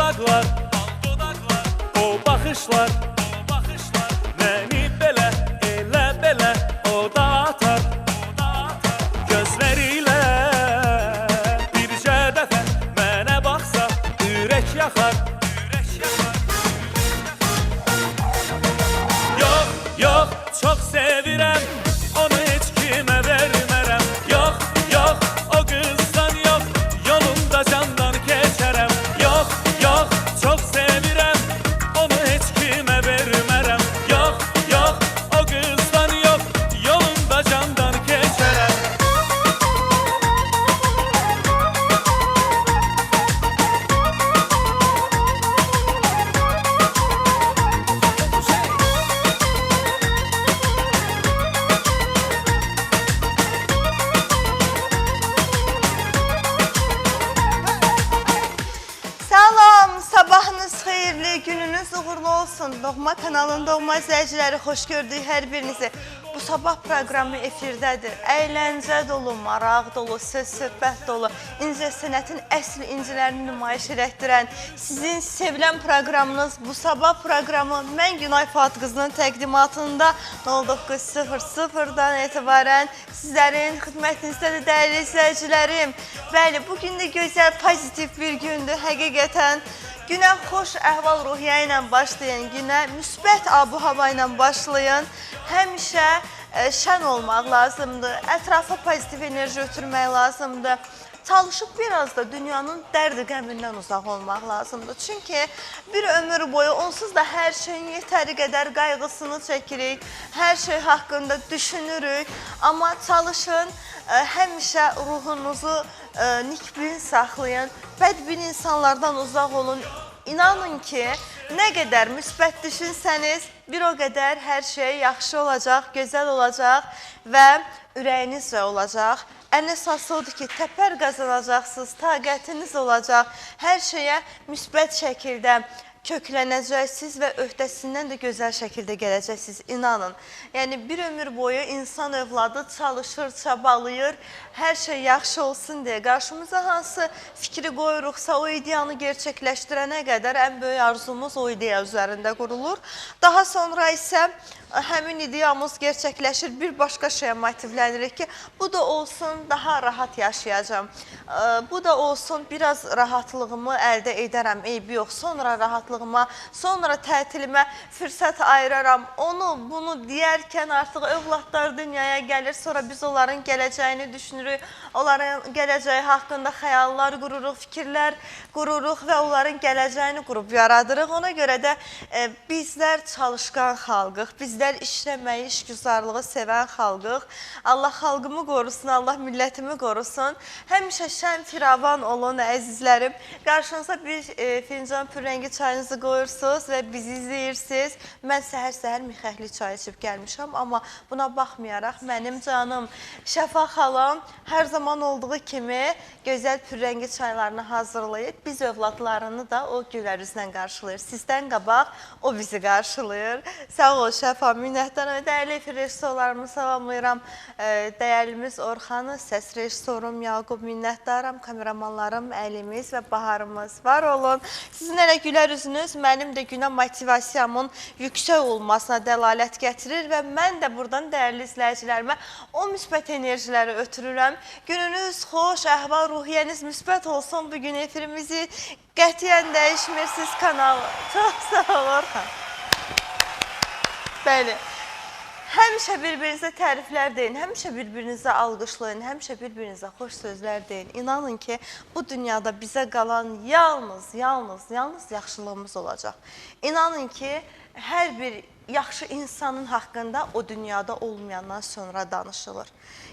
dodaqlar, o baxışlar, məni belə, elə belə o da atar. Gözlərilə bircə dəfə mənə baxsa, ürək yaxar. Yox, yox, çox sevirəm, onu heç kimə vermərəm. Yox, yox, o qızdan yox, yolunda candan keçərəm. Yox, yox, çox sevirəm, onu heç kimə vermərəm. Yox, yox, o qızdan yox, yolunda candan keçərəm. Salam, sabahınız xeyirli, gününüz uğurlu olsun. Doğma kanalının doğma izləyiciləri, xoş gördük hər birinizi. Bu sabah proqramı efirdədir. Əyləncə dolu, maraq dolu, söz söhbət dolu, incəsənətin əsl incilərini nümayiş elətdirən sizin sevilən proqramınız bu sabah proqramı mən Günay Fuad qızının təqdimatında 09:00-dan etibarən sizlərin xidmətinizdədir dəyərli izləyicilərim. Bəli, bugün də gözəl, pozitiv bir gündür həqiqətən. Günə xoş əhval-ruhiyyə ilə başlayın, günə müsbət abu-hava ilə başlayın. Həmişə şən olmaq lazımdır, ətrafa pozitiv enerji ötürmək lazımdır. Çalışıb biraz da dünyanın dərdi qəmindən uzaq olmaq lazımdır. Çünki bir ömür boyu onsuz da hər şeyin yetəri qədər qayğısını çəkirik, hər şey haqqında düşünürük. Amma çalışın, həmişə ruhunuzu nikbin saxlayın, bədbin insanlardan uzaq olun. İnanın ki, nə qədər müsbət düşünsəniz, bir o qədər hər şey yaxşı olacaq, gözəl olacaq və ürəyinizcə olacaq. Ən əsası odur ki, təpər qazanacaqsınız, taqətiniz olacaq, hər şeyə müsbət şəkildə köklənəcəksiniz və öhdəsindən də gözəl şəkildə gələcəksiniz, inanın. Yəni, bir ömür boyu insan övladı çalışır, çabalayır, hər şey yaxşı olsun deyə. Qarşımıza hansı fikri qoyuruqsa, o ideyanı gerçəkləşdirənə qədər ən böyük arzumuz o ideya üzərində qurulur. Daha sonra isə həmin ideyamız gerçəkləşir, bir başqa şeyə motivlənirik ki, bu da olsun, daha rahat yaşayacağım. Bu da olsun, biraz rahatlığımı əldə edərəm, eybi yox. Sonra rahatlığıma, sonra tətilimə fürsət ayıraram. Onu, bunu deyərkən artıq övladlar dünyaya gəlir, sonra biz onların gələcəyini düşünürük, onların gələcəyi haqqında xəyallar qururuq, fikirlər qururuq və onların gələcəyini qurub yaradırıq. Ona görə də bizlər çalışqan xalqıq, bizlər işləməyi, işgüzarlığı sevən xalqıq. Allah xalqımı qorusun, Allah millətimi qorusun. Həmişə şən firavan olun, əzizlərim. Qarşınıza bir fincan pürrəngi çayınızı qoyursunuz və bizi izləyirsiniz. Mən səhər-səhər mixəkli çay içib gəlmişəm, amma buna baxmayaraq mənim canım Şəfa xalam hər zaman olduğu kimi gözəl pürrəngi çaylarını hazırlayıb, biz övladlarını da o gülər üzlə qarşılayır. Sizdən qabaq o bizi qarşılayır. Sağ ol Şəfa, minnətdaram. Dəyərli efir rejissorlarımı salamlayıram. Dəyərlimiz Orxanı, səs rejissorum Yaqub, minnətdaram. Kameramanlarım Əlimiz və Baharımız var olun. Sizin elə gülər üzünüz mənim də günə motivasiyamın yüksək olmasına dəlalət gətirir və mən də buradan dəyərli izləyicilərimə o müsbət enerjiləri ötürürəm. Gününüz xoş, əhval-ruhiyyəniz müsbət olsun. Bugün efirimizi qətiyyən dəyişmirsiniz kanalı. Çox sağ ol Orxan. Bəli, həmişə bir-birinizə təriflər deyin, həmişə bir-birinizə alqışlayın, həmişə bir-birinizə xoş sözlər deyin. İnanın ki, bu dünyada bizə qalan yalnız yaxşılığımız olacaq. İnanın ki, hər bir yaxşı insanın haqqında o dünyada olmayandan sonra danışılır.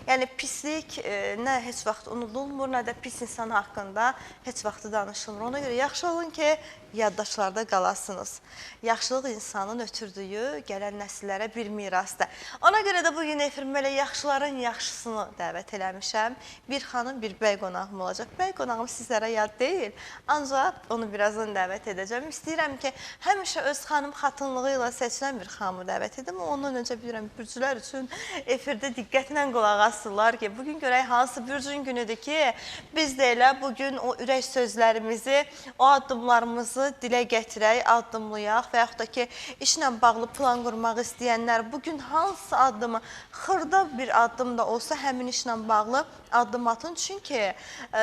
Yəni, pislik nə heç vaxt unudulmur, nə də pis insan haqqında heç vaxt danışılmır. Ona görə yaxşı olun ki, yaddaşlarda qalasınız. Yaxşılıq insanın ötürdüyü gələn nəsillərə bir mirasdır. Ona görə də bugün efirimə elə yaxşıların yaxşısını dəvət eləmişəm. Bir xanım, bir bəy qonağım olacaq. Bəy qonağım sizlərə yad deyil, ancaq onu birazdan dəvət edəcəm. İstəyirəm ki, həmişə öz xanım xatınlığı ilə seçilən bir xanımı dəvət edim. Ondan öncə bilirəm, bürcülər üçün efirdə diqqətlə qulaq asırlar ki, bugün görək hansı bürcün günüdür ki, biz də elə bugün o ürək sözlərimizi, o addımlarımızı arzumuzu dilə gətirək, addımlayaq və yaxud da ki, işlə bağlı plan qurmaq istəyənlər bugün hansı addımı, xırda bir addım da olsa həmin işlə bağlı addım atın. Çünki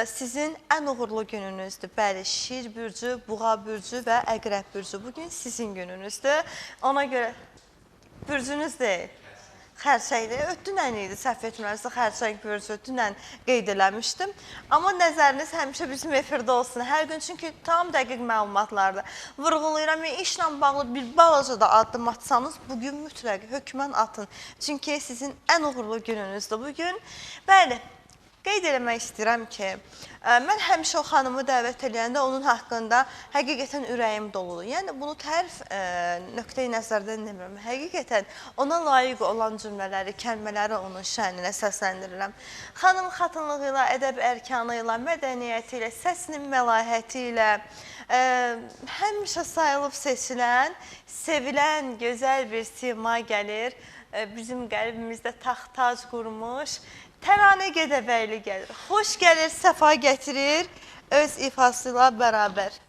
sizin ən uğurlu gününüzdür. Bəli, Şir bürcü, Buğa bürcü və Əqrəb bürcü. Bugün sizin gününüzdür. Ona görə bürcünüz deyil. Xərçəkdir. Dünən idi, səhv etmirəmsə, xərçək bürcü dünən qeyd eləmişdim. Amma nəzəriniz həmişə bizim efirdə olsun. Hər gün çünki tam dəqiq məlumatlardır. Vurğulayıram, işlə bağlı bir balaca da addım atsanız, bugün mütləq hökmən atın. Çünki sizin ən uğurlu gününüzdür bugün. Bəli, qeyd eləmək istəyirəm ki, mən həmişə o xanımı dəvət edəndə onun haqqında həqiqətən ürəyim doludur. Yəni, bunu tərif nöqteyi nəzərdən demirəm. Həqiqətən ona layiq olan cümlələri, kəlmələri onun şəninə səsləndirirəm. Xanım xatınlığı ilə, ədəb ərkanı ilə, mədəniyyəti ilə, səsinin məlahəti ilə həmişə sayılıb seçilən, sevilən, gözəl bir sima gəlir. Bizim qəlbimizdə taxt-tac qurmuş, Təranə Gədəbəyli gəlir. Xoş gəlir, səfa gətirir, öz ifasıyla bərabər.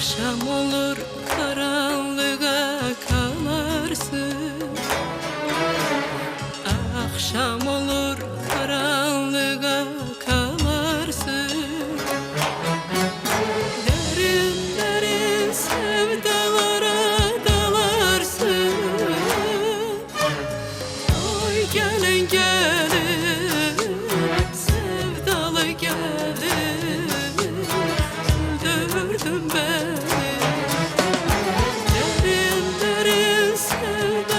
Akşam olur karanlığa kalarsın, akşam olur karanlığa kalarsın. Derin derin sevdalara dalarsın. Oy gelin gelin, sevdalı gelin, öldürdün beni. Derin derin sevdalara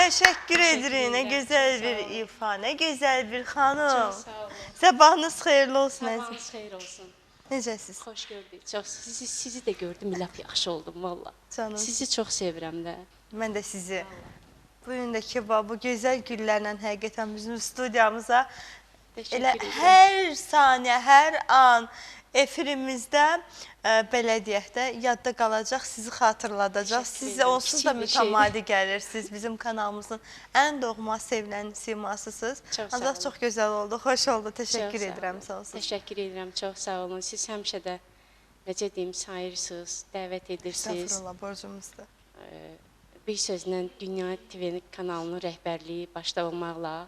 Təşəkkür edirik. Nə gözəl bir ifa, nə gözəl bir xanım. Çox sağ olun. Sabahınız xeyirli olsun əzizim. Sabahınız xeyir olsun. Necəsiz? Xoş gördük. Çox sizi də gördüm, lap yaxşı oldum valla. Canım. Sizi çox sevirəm də. Mən də sizi. Bugün də ki, bu gözəl güllərlə həqiqətən bizim studiyamıza Təşəkkür elə edirəm. hər saniyə, hər an efirimizdə belə deyək də yadda qalacaq, sizi xatırladacaq. Təşəkkür Siz edirəm. onsuz da Kiçik bir şey. mütəmadi gəlirsiniz. Bizim kanalımızın ən doğma, sevilən simasısınız. Çox sağ Ancaq olun. çox gözəl oldu, xoş oldu. Çox Təşəkkür sağ edirəm, olun. sağ olsun. Təşəkkür edirəm, çox sağ olun. Siz həmişə də necə deyim, sayırsınız, dəvət edirsiniz. Estağfurullah, borcumuzdur. Bir sözlə Dünya TV kanalının rəhbərliyi başda olmaqla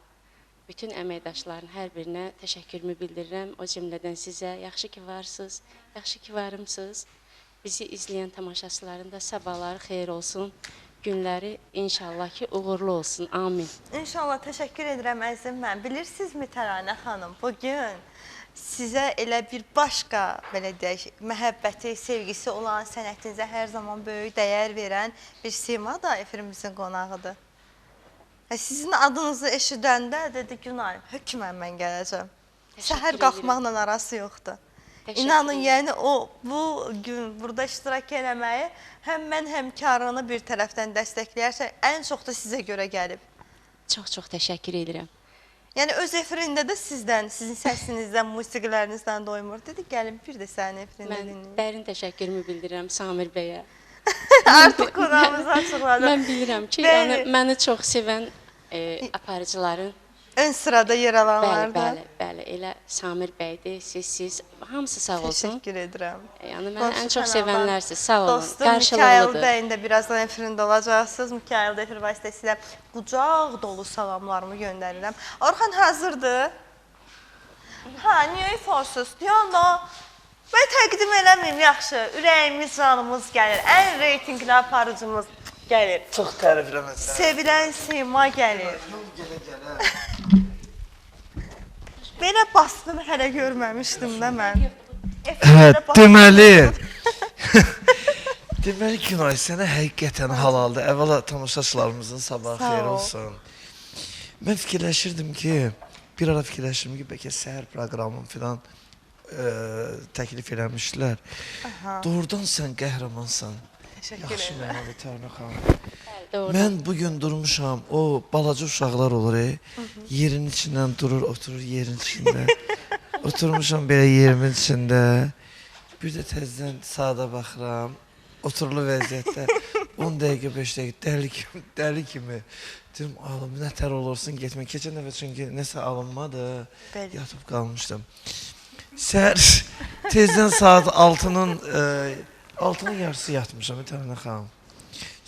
bütün əməkdaşların hər birinə təşəkkürümü bildirirəm. O cümlədən sizə yaxşı ki varsınız, yaxşı ki varımsınız. Bizi izləyən tamaşaçıların da sabahları xeyir olsun. Günləri inşallah ki uğurlu olsun. Amin. İnşallah təşəkkür edirəm əzizim mən. Bilirsinizmi Təranə xanım, bugün sizə elə bir başqa, belə deyək, məhəbbəti, sevgisi olan, sənətinizə hər zaman böyük dəyər verən bir sima da efirimizin qonağıdır. Sizin adınızı eşidəndə dedi Günay, hökmən mən gələcəm. Səhər edirəm. qalxmaqla arası yoxdur. Təşəkkür İnanın, edirəm. yəni bu gün burada iştirak eləməyi həm mən həmkarını bir tərəfdən dəstəkləyərsə, ən çox da sizə görə gəlib. Çox-çox təşəkkür edirəm. Yəni öz efirində də sizdən, sizin səsinizdən, musiqilərinizdən doymur. Dedi, gəlin bir də sənin efirində Mən dinləyim. dərin təşəkkürümü bildirirəm Samir bəyə. Artıq qonağımızı açıqladım. Mən bilirəm ki, Bəli. yəni məni çox sevən aparıcıların Ön sırada yer alanlardan. bəli, elə Samir bəydir, siz hamısı sağ olsun. Təşəkkür edirəm. Yəni məni Qonşu ən çox kanaldan sevənlərsiz, sağ olun. Dostum Mikail Qarşılığılıdır. bəyin də birazdan efirində olacaqsınız. Mikail də efir vasitəsilə qucaq dolu salamlarımı göndərirəm. Orxan hazırdır? Niyə ifarsız? Deyəndə mən təqdim eləməyim, yaxşı. Ürəyimiz, canımız gəlir. Ən reytingli aparıcımız gəlir. Çox tərifləməsən. Sevilən sima gəlir. Gələ. Belə bastığını hələ görməmişdim də mən. Hə, deməli. Deməli Günay, sənə həqiqətən halaldır. Əvvəla tamaşaçılarımızın sabahı Sağ xeyir ol. olsun. Mən fikirləşirdim ki, bir ara fikirləşirdim ki, bəlkə səhər proqramım filan təklif eləmişdilər. Doğrudan sən qəhrəmansan. Təşəkkür Yaxşı edirəm. mənada Tərnə xanım. Bəli, doğru. Mən bugün durmuşam, o balaca uşaqlar olur, yerin içindən durur, oturur yerin içində. Oturmuşam belə yerimin içində. Bir də təzədən saata baxıram. Oturulu vəziyyətdə 10 dəqiqə, 5 dəqiqə dəli kimi. Dedim, alım, nətər olursun, getmə. Keçən dəfə çünki nəsə alınmadı, Bəli. yatıb qalmışdım. Səhər tezdən saat 6-nın yarısı yatmışam, Tərnə xanım.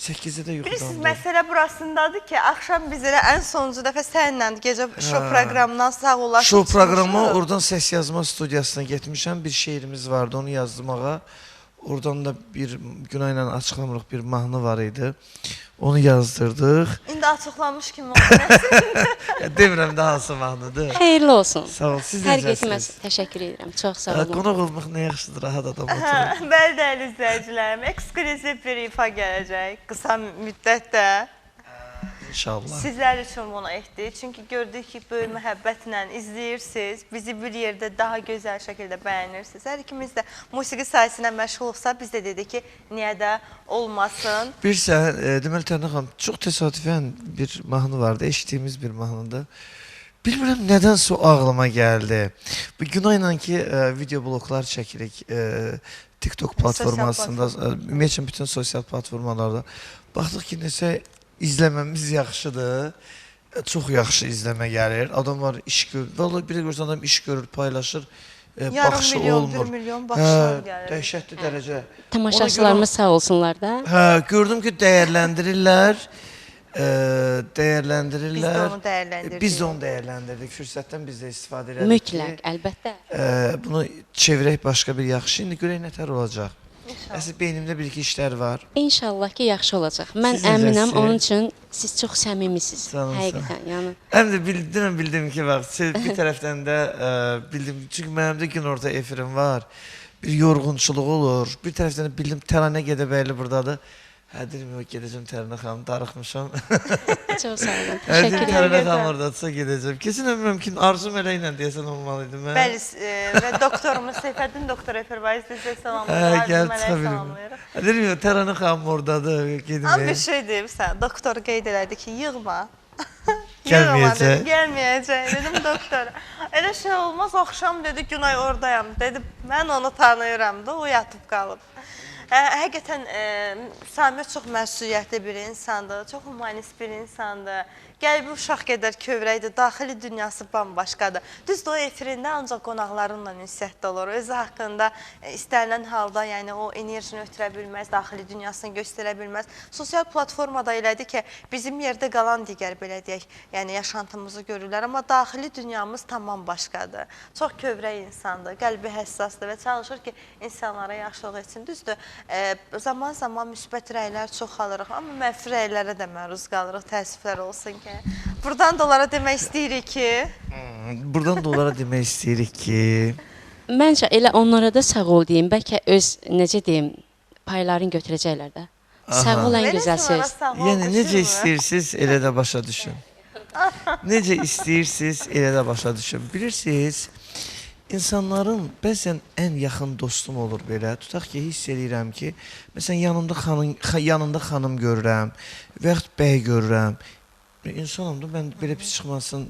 8-də də Bilirsiniz, yuxudan məsələ burasındadır ki, axşam biz elə ən sonuncu dəfə səninlə gecə şou proqramından sağollaşıb Şou proqramı, çıxmışıq. oradan səs yazma studiyasına getmişəm. Bir şeirimiz vardı, onu yazdım ağa. Oradan da bir Günayla açıqlamırıq bir mahnı var idi. Onu yazdırdıq. İndi açıqlanmış kimi oldu. Demirəm də hansı mahnıdır. Xeyirli olsun. Sağ ol, siz Hər getməz. necəsiniz? Təşəkkür edirəm. Çox sağ olun. Qonaq olmaq nə yaxşıdır, rahat adam oturur. Bəli, dəyərli izləyicilərim, ekskluziv bir ifa gələcək qısa müddətdə. İnşallah. Sizlər üçün bunu etdik. Çünki gördük ki, böyük məhəbbətlə izləyirsiniz. Bizi bir yerdə daha gözəl şəkildə bəyənirsiniz. Hər ikimiz də musiqi sahəsinə məşğulsa, biz də dedik ki, niyə də olmasın. Bilirsən, deməli Tərnə xanım, çox təsadüfən bir mahnı vardı, eşitdiyimiz bir mahnıdır. Bilmirəm nədənsə o ağlıma gəldi. Bu Günayla ki, video bloklar çəkirik TikTok platformasında, ümumiyyətlə bütün sosial platformalarda. Baxdıq ki, nəsə izləməmiz yaxşıdır. Çox yaxşı izləmə gəlir. Adamlar iş görür. Vallahi bir görürsən adam iş görür, paylaşır. Yarım Baxışı milyon, olmur. 1 milyon baxışlar gəlir. Dəhşətli dərəcə. Tamaşaçılarımız sağ olsunlar da. Hə, gördüm ki, dəyərləndirirlər. Biz də Dəyərləndirirlər. onu dəyərləndirdik. Biz də onu dəyərləndirdik. Fürsətdən biz də istifadə elədik. Mütləq, əlbəttə. Bunu çevirək başqa bir yaxşı. İndi görək nətər olacaq. Əsl beynimdə bir-iki işlər var. İnşallah ki, yaxşı olacaq. Mən Siz əminəm, necəsiz? onun üçün siz çox səmimisiniz. Sağ olun, Həqiqətən, yəni. Həm də bildim ki, bax, bir tərəfdən də bildim. Çünki mənim də gün orada efirim var. Bir yorğunçuluq olur. Bir tərəfdən də bildim Təranə Gedəbəyli buradadır. Hə deyirəm, yox gedəcəm Tərinə xanım, darıxmışam. Çox sağ olun. Hə deyirəm, Təşəkkür Tərinə edirəm. xanım oradadırsa gedəcəm. Kesin ömrüm ki, arzum elə ilə deyəsən olmalı idi mən. Bəli, və doktorumuz Seyfəddin doktor Efirvaiz sizə Hə, salamlayır. gəl Arzu çıxa mələk bilim. salamlayır. Hə deyirəm, yox Tərinə xanım oradadır, Amma bir gedməyəm. şey deyim sən, doktor qeyd elədi ki, yığma. Gəlməyəcək. Yığma dedi, gəlməyəcək. Dedim doktor, elə şey olmaz, axşam dedi Günay oradayam. Dedi, mən onu tanıyıram da, o yatıb qalıb. Həqiqətən Samir çox məsuliyyətli bir insandır, çox humanist bir insandır. Qəlbi uşaq qədər kövrəkdir, daxili dünyası bambaşqadır. Düzdür, o efirində ancaq qonaqlarınla ünsiyyətdə olur. Özü haqqında istənilən halda yəni o enerjini ötürə bilməz, daxili dünyasını göstərə bilməz. Sosial platformada elədi ki, bizim yerdə qalan digər belə deyək, yəni yaşantımızı görürlər, amma daxili dünyamız tamam başqadır. Çox kövrək insandır, qəlbi həssasdır və çalışır ki, insanlara yaxşılıq etsin. Düzdür, zaman-zaman müsbət rəylər çox alırıq, amma mənfi rəylərə də məruz qalırıq, təəssüflər olsun ki. Buradan da onlara demək istəyirik ki... Buradan da onlara demək istəyirik ki... Məncə elə onlara da sağ ol deyim. Bəlkə öz, necə deyim, paylarını götürəcəklər də. Sağ ol ən gözəl söz. Yəni necə istəyirsiniz, elə də başa düşün. Necə istəyirsiniz, elə də başa düşün. Bilirsiniz, insanların bəzən ən yaxın dostum olur belə. Tutaq ki, hiss edirəm ki, məsələn, yanında xanım görürəm və yaxud bəy görürəm. İnsanım da, mən belə pis çıxmasın,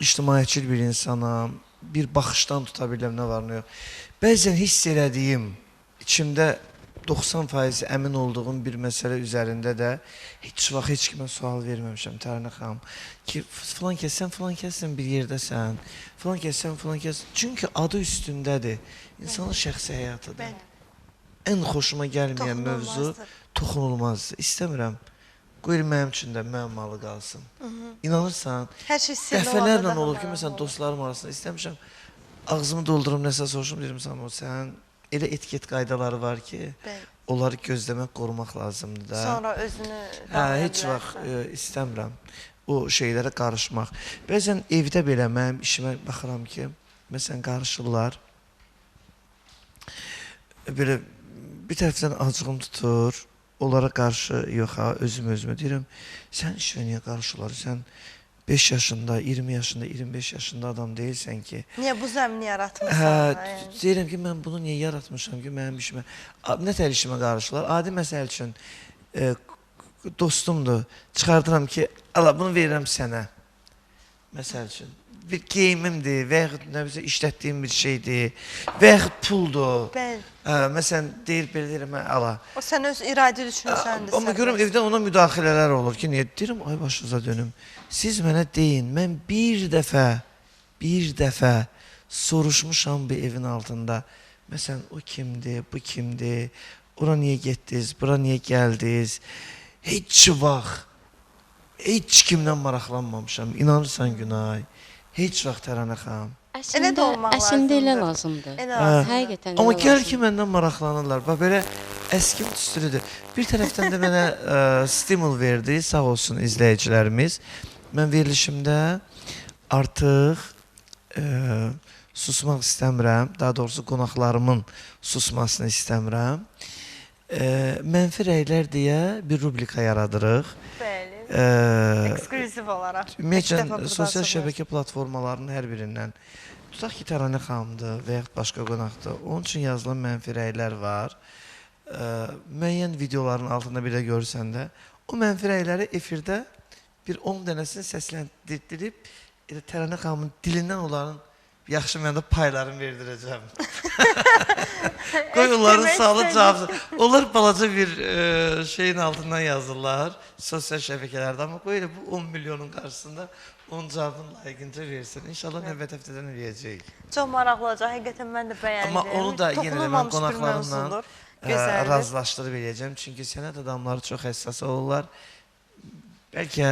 ictimaiyyətçil bir insanam, bir baxışdan tuta biləm, nə var, nə yox. Bəzən hiss elədiyim, içimdə 90% əmin olduğum bir məsələ üzərində də heç vaxt heç kimə sual verməmişəm, Tərinə xanım. Ki, filan kəs, sən filan kəssən bir yerdəsən, filan kəs, sən filan kəs. Çünki adı üstündədir, insanın şəxsi həyatıdır. Ən xoşuma gəlməyən mövzu toxunulmazdır. İstəmirəm, qoyur mənim üçün də müəmmalı qalsın. İnanırsan, dəfələrlə olub ki, məsələn, dostlarım arasında istəmişəm, ağzımı doldurum, nəsə soruşum, deyirəm sana, sən elə etiket qaydaları var ki, onları gözləmək, qorumaq lazımdır da. Sonra özünü heç vaxt istəmirəm o şeylərə qarışmaq. Bəzən evdə belə mənim işimə baxıram ki, məsələn, qarışırlar. Belə bir tərəfdən acığım tutur, onlara qarşı yox ha, özümə deyirəm, sən işə niyə qarışırlar, sən 5 yaşında, 20 yaşında, 25 yaşında adam deyilsən ki... Niyə bu zəmini yaratmışsan? Deyirəm ki, mən bunu niyə yaratmışam ki, mənim işimə... Nə tər işimə qarışırlar? Adi məsəl üçün, dostumdur, çıxardıram ki, Allah, bunu verirəm sənə. Məsəl üçün, bir geyimimdir və yaxud nə bizə işlətdiyim bir şeydir və yaxud puldur. Məsələn, deyir, belə deyirəm, Allah. O sən öz iradi düşünsəndir. Amma görürəm, evdən ona müdaxilələr olur ki, niyə? Deyirəm, ay başınıza dönüm. Siz mənə deyin, mən bir dəfə soruşmuşam bir evin altında. Məsələn, o kimdir, bu kimdir, ora niyə getdiniz, bura niyə gəldiniz? Heç vaxt, heç kimdən maraqlanmamışam, inanırsan Günay. Heç vaxt Tərinə xanım. Əslində elə lazımdır. Həqiqətən elə Amma gəl lazımdır. ki, məndən maraqlanırlar. Bax, belə əskim tüstürüdür. Bir tərəfdən də mənə stimul verdi, sağ olsun izləyicilərimiz. Mən verilişimdə artıq susmaq istəmirəm. Daha doğrusu qonaqlarımın susmasını istəmirəm. Mənfi rəylər deyə bir rubrika yaradırıq. Bəli. Ekskluziv olaraq. Ümumiyyətlə, sosial şəbəkə platformalarının hər birindən, tutaq ki, Tərinə xanımdır və yaxud başqa qonaqdır, onun üçün yazılan mənfi rəylər var. Müəyyən videoların altında bir də görürsən də, o mənfi rəyləri efirdə bir 10 dənəsini səsləndirib, Tərinə xanımın dilindən onların yaxşı məndə paylarını verdirəcəm. Qoy onların sağlı cavabı. Onlar balaca bir şeyin altından yazırlar, sosial şəbəkələrdə. Amma qoy elə bu 10 milyonun qarşısında onun cavabını layiqincə versin. İnşallah növbət həftədən eləyəcəyik. Çox maraqlı olacaq, həqiqətən mən də bəyəndim. Amma onu da yenə də mən qonaqlarımla razılaşdırıb eləyəcəm. Çünki sənət adamları çox həssas olurlar. Bəlkə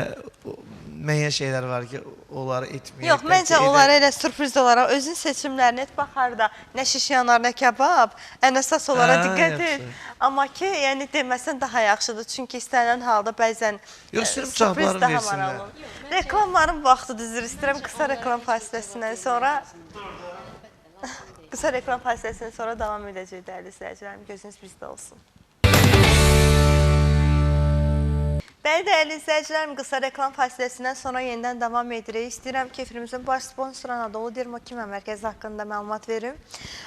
müəyyən şeylər var ki, onları etməyək. Yox, məncə onlara elə sürpriz olaraq özün seçimlərini et, baxar da nə şiş yanar, nə kebab, ən əsas onlara diqqət et. Amma ki, yəni deməsən daha yaxşıdır. Çünki istənilən halda bəzən sürpriz daha maraqlı. Reklamların vaxtıdır, üzr istəyirəm, qısa reklam fasiləsindən sonra. Qısa reklam fasiləsindən sonra davam edəcək dəyərli izləyicilərim. Gözünüz bizdə olsun. Bəli, dəyərli izləyicilərim, qısa reklam fasiləsindən sonra yenidən davam edirik. İstəyirəm ki, efirimizin baş sponsoru Anadolu Dermokimiya Mərkəzi haqqında məlumat verim.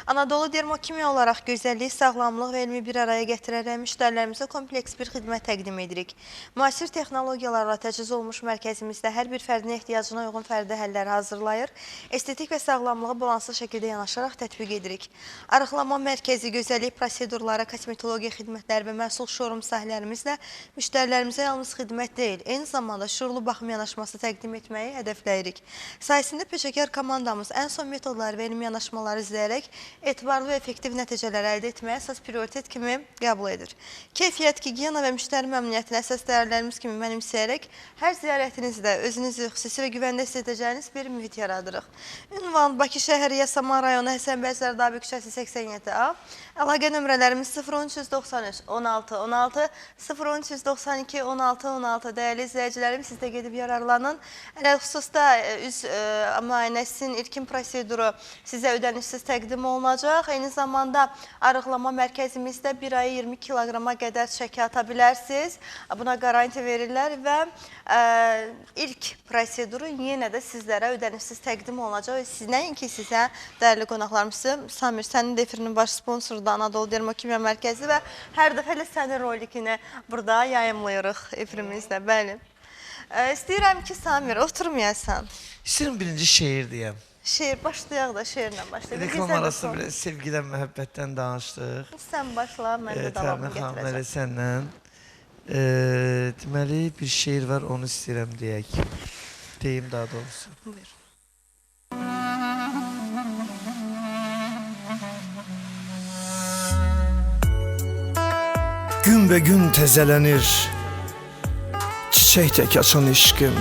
Anadolu Dermokimiya olaraq gözəllik, sağlamlıq və elmi bir araya gətirərək müştərilərimizə kompleks bir xidmət təqdim edirik. Müasir texnologiyalarla təchiz olmuş mərkəzimizdə hər bir fərdin ehtiyacına uyğun fərdi həlləri hazırlayır. Estetik və sağlamlığı balanslı şəkildə yanaşaraq tətbiq edirik. Arıqlama mərkəzi, gözəllik prosedurları, kosmetologiya xidmətləri və məhsul şorum sahələrimizlə müştərilərimizə yalnız xidmət deyil, eyni zamanda şuurlu baxım yanaşması təqdim etməyi hədəfləyirik. Sayəsində peşəkar komandamız ən son metodları və elmi yanaşmaları izləyərək etibarlı və effektiv nəticələr əldə etməyə əsas prioritet kimi qəbul edir. Keyfiyyət, gigiyena və müştəri məmnuniyyətini əsas dəyərlərimiz kimi mənimsəyərək hər ziyarətinizdə özünüzü xüsusi və güvəndə hiss edəcəyiniz bir mühit yaradırıq. Ünvan Bakı şəhəri Yasaman rayonu Həsənbəy Zərdabi küçəsi 87A. Əlaqə nömrələrimiz 0393 16 16 0392 16 16. Dəyərli izləyicilərim, siz də gedib yararlanın. Xüsusda üz müayinəsinin ilkin proseduru sizə ödənişsiz təqdim olunacaq. Eyni zamanda arıqlama mərkəzimizdə bir aya 20 kiloqrama qədər çəki ata bilərsiniz. Buna qaranti verirlər və ilk proseduru yenə də sizlərə ödənişsiz təqdim olunacaq. Nəinki sizə, dəyərli qonaqlarımızı, Samir, sənin də efirinin baş sponsoru da Anadolu Dermokimiya Mərkəzi və hər dəfə ilə sənin rolikini burada yayımlayırıq efirimizdə, bəli. İstəyirəm ki, Samir, oturmayasan. İstəyirəm birinci şeir deyəm. Şeir, başlayaq da şeirlə başlayaq. Reklam arası biraz sevgidən, məhəbbətdən danışdıq. Sən başla, mən də davamını Təmin gətirəcəm. səndən. Deməli, bir şeir var, onu istəyirəm deyək. Deyim daha doğrusu. Buyur. Gün və gün təzələnir çiçək tək açan eşqim.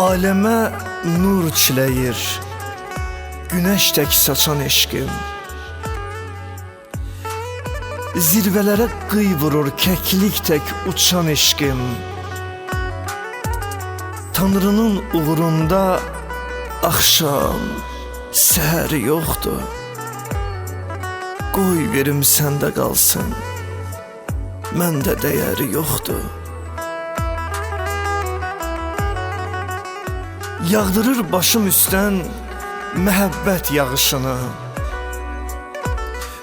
Aləmə nur çiləyir günəş tək saçan eşqim. Zirvələrə qıy vurur kəklik tək uçan eşqim. Tanrının uğrunda axşam, səhər yoxdur. Qoy verim səndə qalsın, məndə dəyəri yoxdur. Yağdırır başım üstdən məhəbbət yağışını.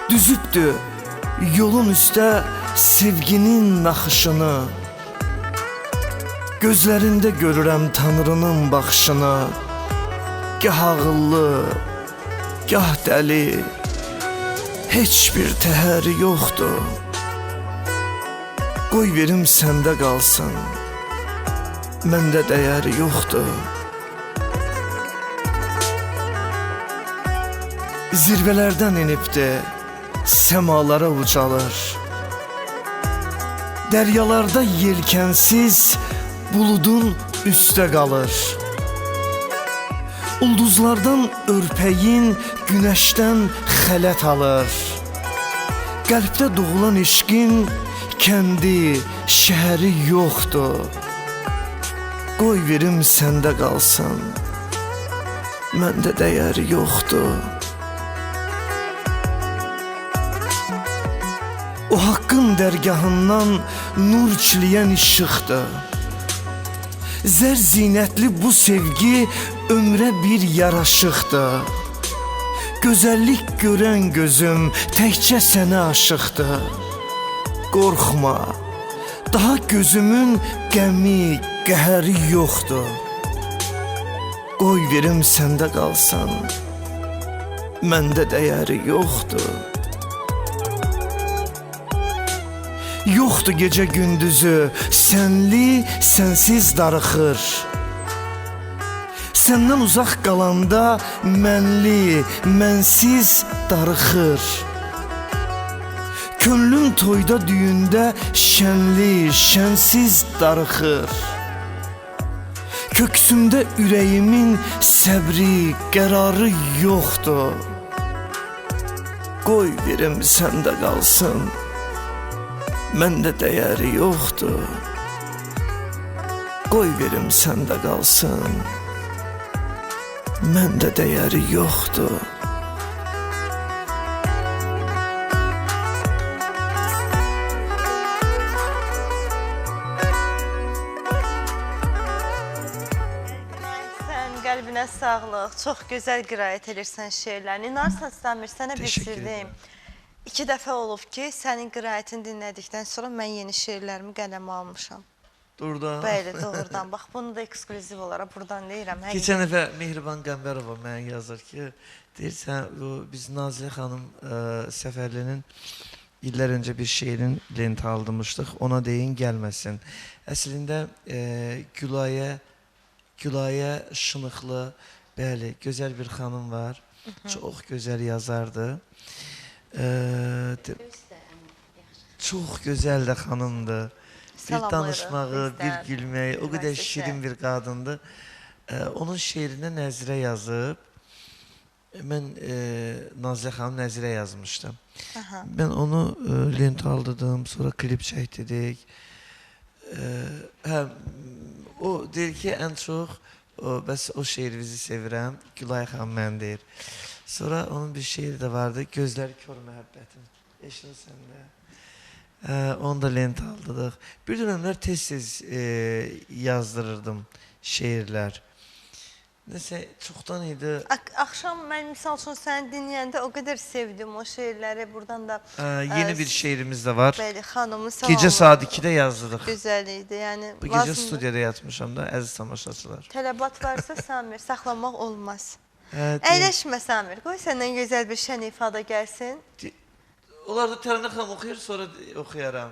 Düzübdür yolun üstə sevginin naxışını. Gözlərində görürəm Tanrının baxışını. Gah ağıllı, gah dəli, heç bir təhəri yoxdur. Qoy verim səndə qalsın, məndə dəyəri yoxdur. Zirvələrdən enibdi, səmalara ucalır. Dəryalarda yelkənsiz buludun üstə qalır. Ulduzlardan örpəyin günəşdən xələt alır. Qəlbdə doğulan eşqin kəndi, şəhəri yoxdur. Qoy verim səndə qalsın, məndə dəyəri yoxdur. O haqqın dərgahından nur çiləyən işıqdır. Zər zinətli bu sevgi ömrə bir yaraşıqdır. Gözəllik görən gözüm təkcə sənə aşıqdır. Qorxma, daha gözümün qəmi, qəhəri yoxdur. Qoy verim səndə qalsın, məndə dəyəri yoxdur. Yoxdur gecə gündüzü, sənli, sənsiz darıxır. Səndən uzaq qalanda mənli, mənsiz darıxır. Könlüm toyda, düyündə şənli, şənsiz darıxır. Köksümdə ürəyimin səbri, qərarı yoxdur. Qoy verim səndə qalsın, məndə dəyəri yoxdur. Qoy verim səndə qalsın, məndə dəyəri yoxdur. Sən qəlbinə sağlıq, çox gözəl qiraət edirsən şeirlərini. İnarsan Samir, sənə bir Təşəkkür sir deyim. edirəm. 2 dəfə olub ki, sənin qiraətini dinlədikdən sonra mən yeni şeirlərimi qələmə almışam. Doğrudan. Bəli, doğrudan. Bax, bunu da ekskluziv olaraq buradan deyirəm. Keçən dəfə Mehriban Qəmbərova mənə yazır ki, deyirsən, biz Nazilə xanım Səfərlinin illər öncə bir şeirin lenti aldırmışdıq, ona deyin gəlməsin. Əslində Gülayə Şınıqlı, bəli, gözəl bir xanım var, çox gözəl yazardı. Çox gözəl də xanımdır. Bir danışmağı, bir gülməyi, o qədər şirin bir qadındır. Onun şeirinə nəzirə yazıb, mən Nazilə xanım nəzirə yazmışdım. Mən onu lent aldırdım, sonra klip çəkdirdik. O deyir ki, ən çox, bəs o şeirinizi sevirəm, Gülay xanım mən deyir. Sonra onun bir şeiri də vardı, Gözləri Kör Məhəbbətin. Eşinsən də. Onu da lent aldırıq. Bir dönəmlər tez-tez yazdırırdım şeirlər. Nəsə, çoxdan idi. Axşam mən misal üçün səni dinləyəndə o qədər sevdim o şeirləri. Buradan da... Yeni bir şeirimiz də var. Bəli, xanımı salamlar. Gecə saat 2-də yazdırıq. Gözəl idi, yəni... Bu gecə studiyada yatmışam da, əziz tamaşaçılar. Tələbat varsa, Samir, saxlamaq olmaz. Əyləşmə, Samir, qoy səndən gözəl bir şən ifadə gəlsin. Onlar da Tərənə xanım oxuyur, sonra oxuyaram.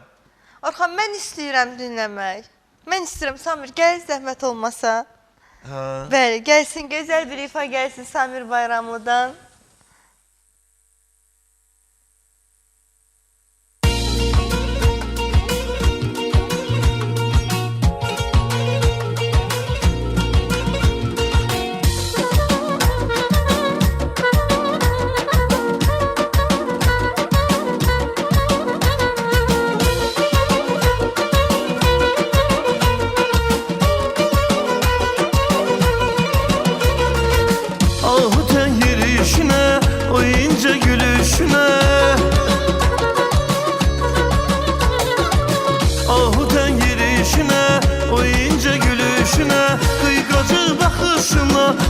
Orxan, mən istəyirəm dinləmək. Mən istəyirəm, Samir, gəl zəhmət olmasa. Bəli, gəlsin, gözəl bir ifa gəlsin Samir Bayramlıdan.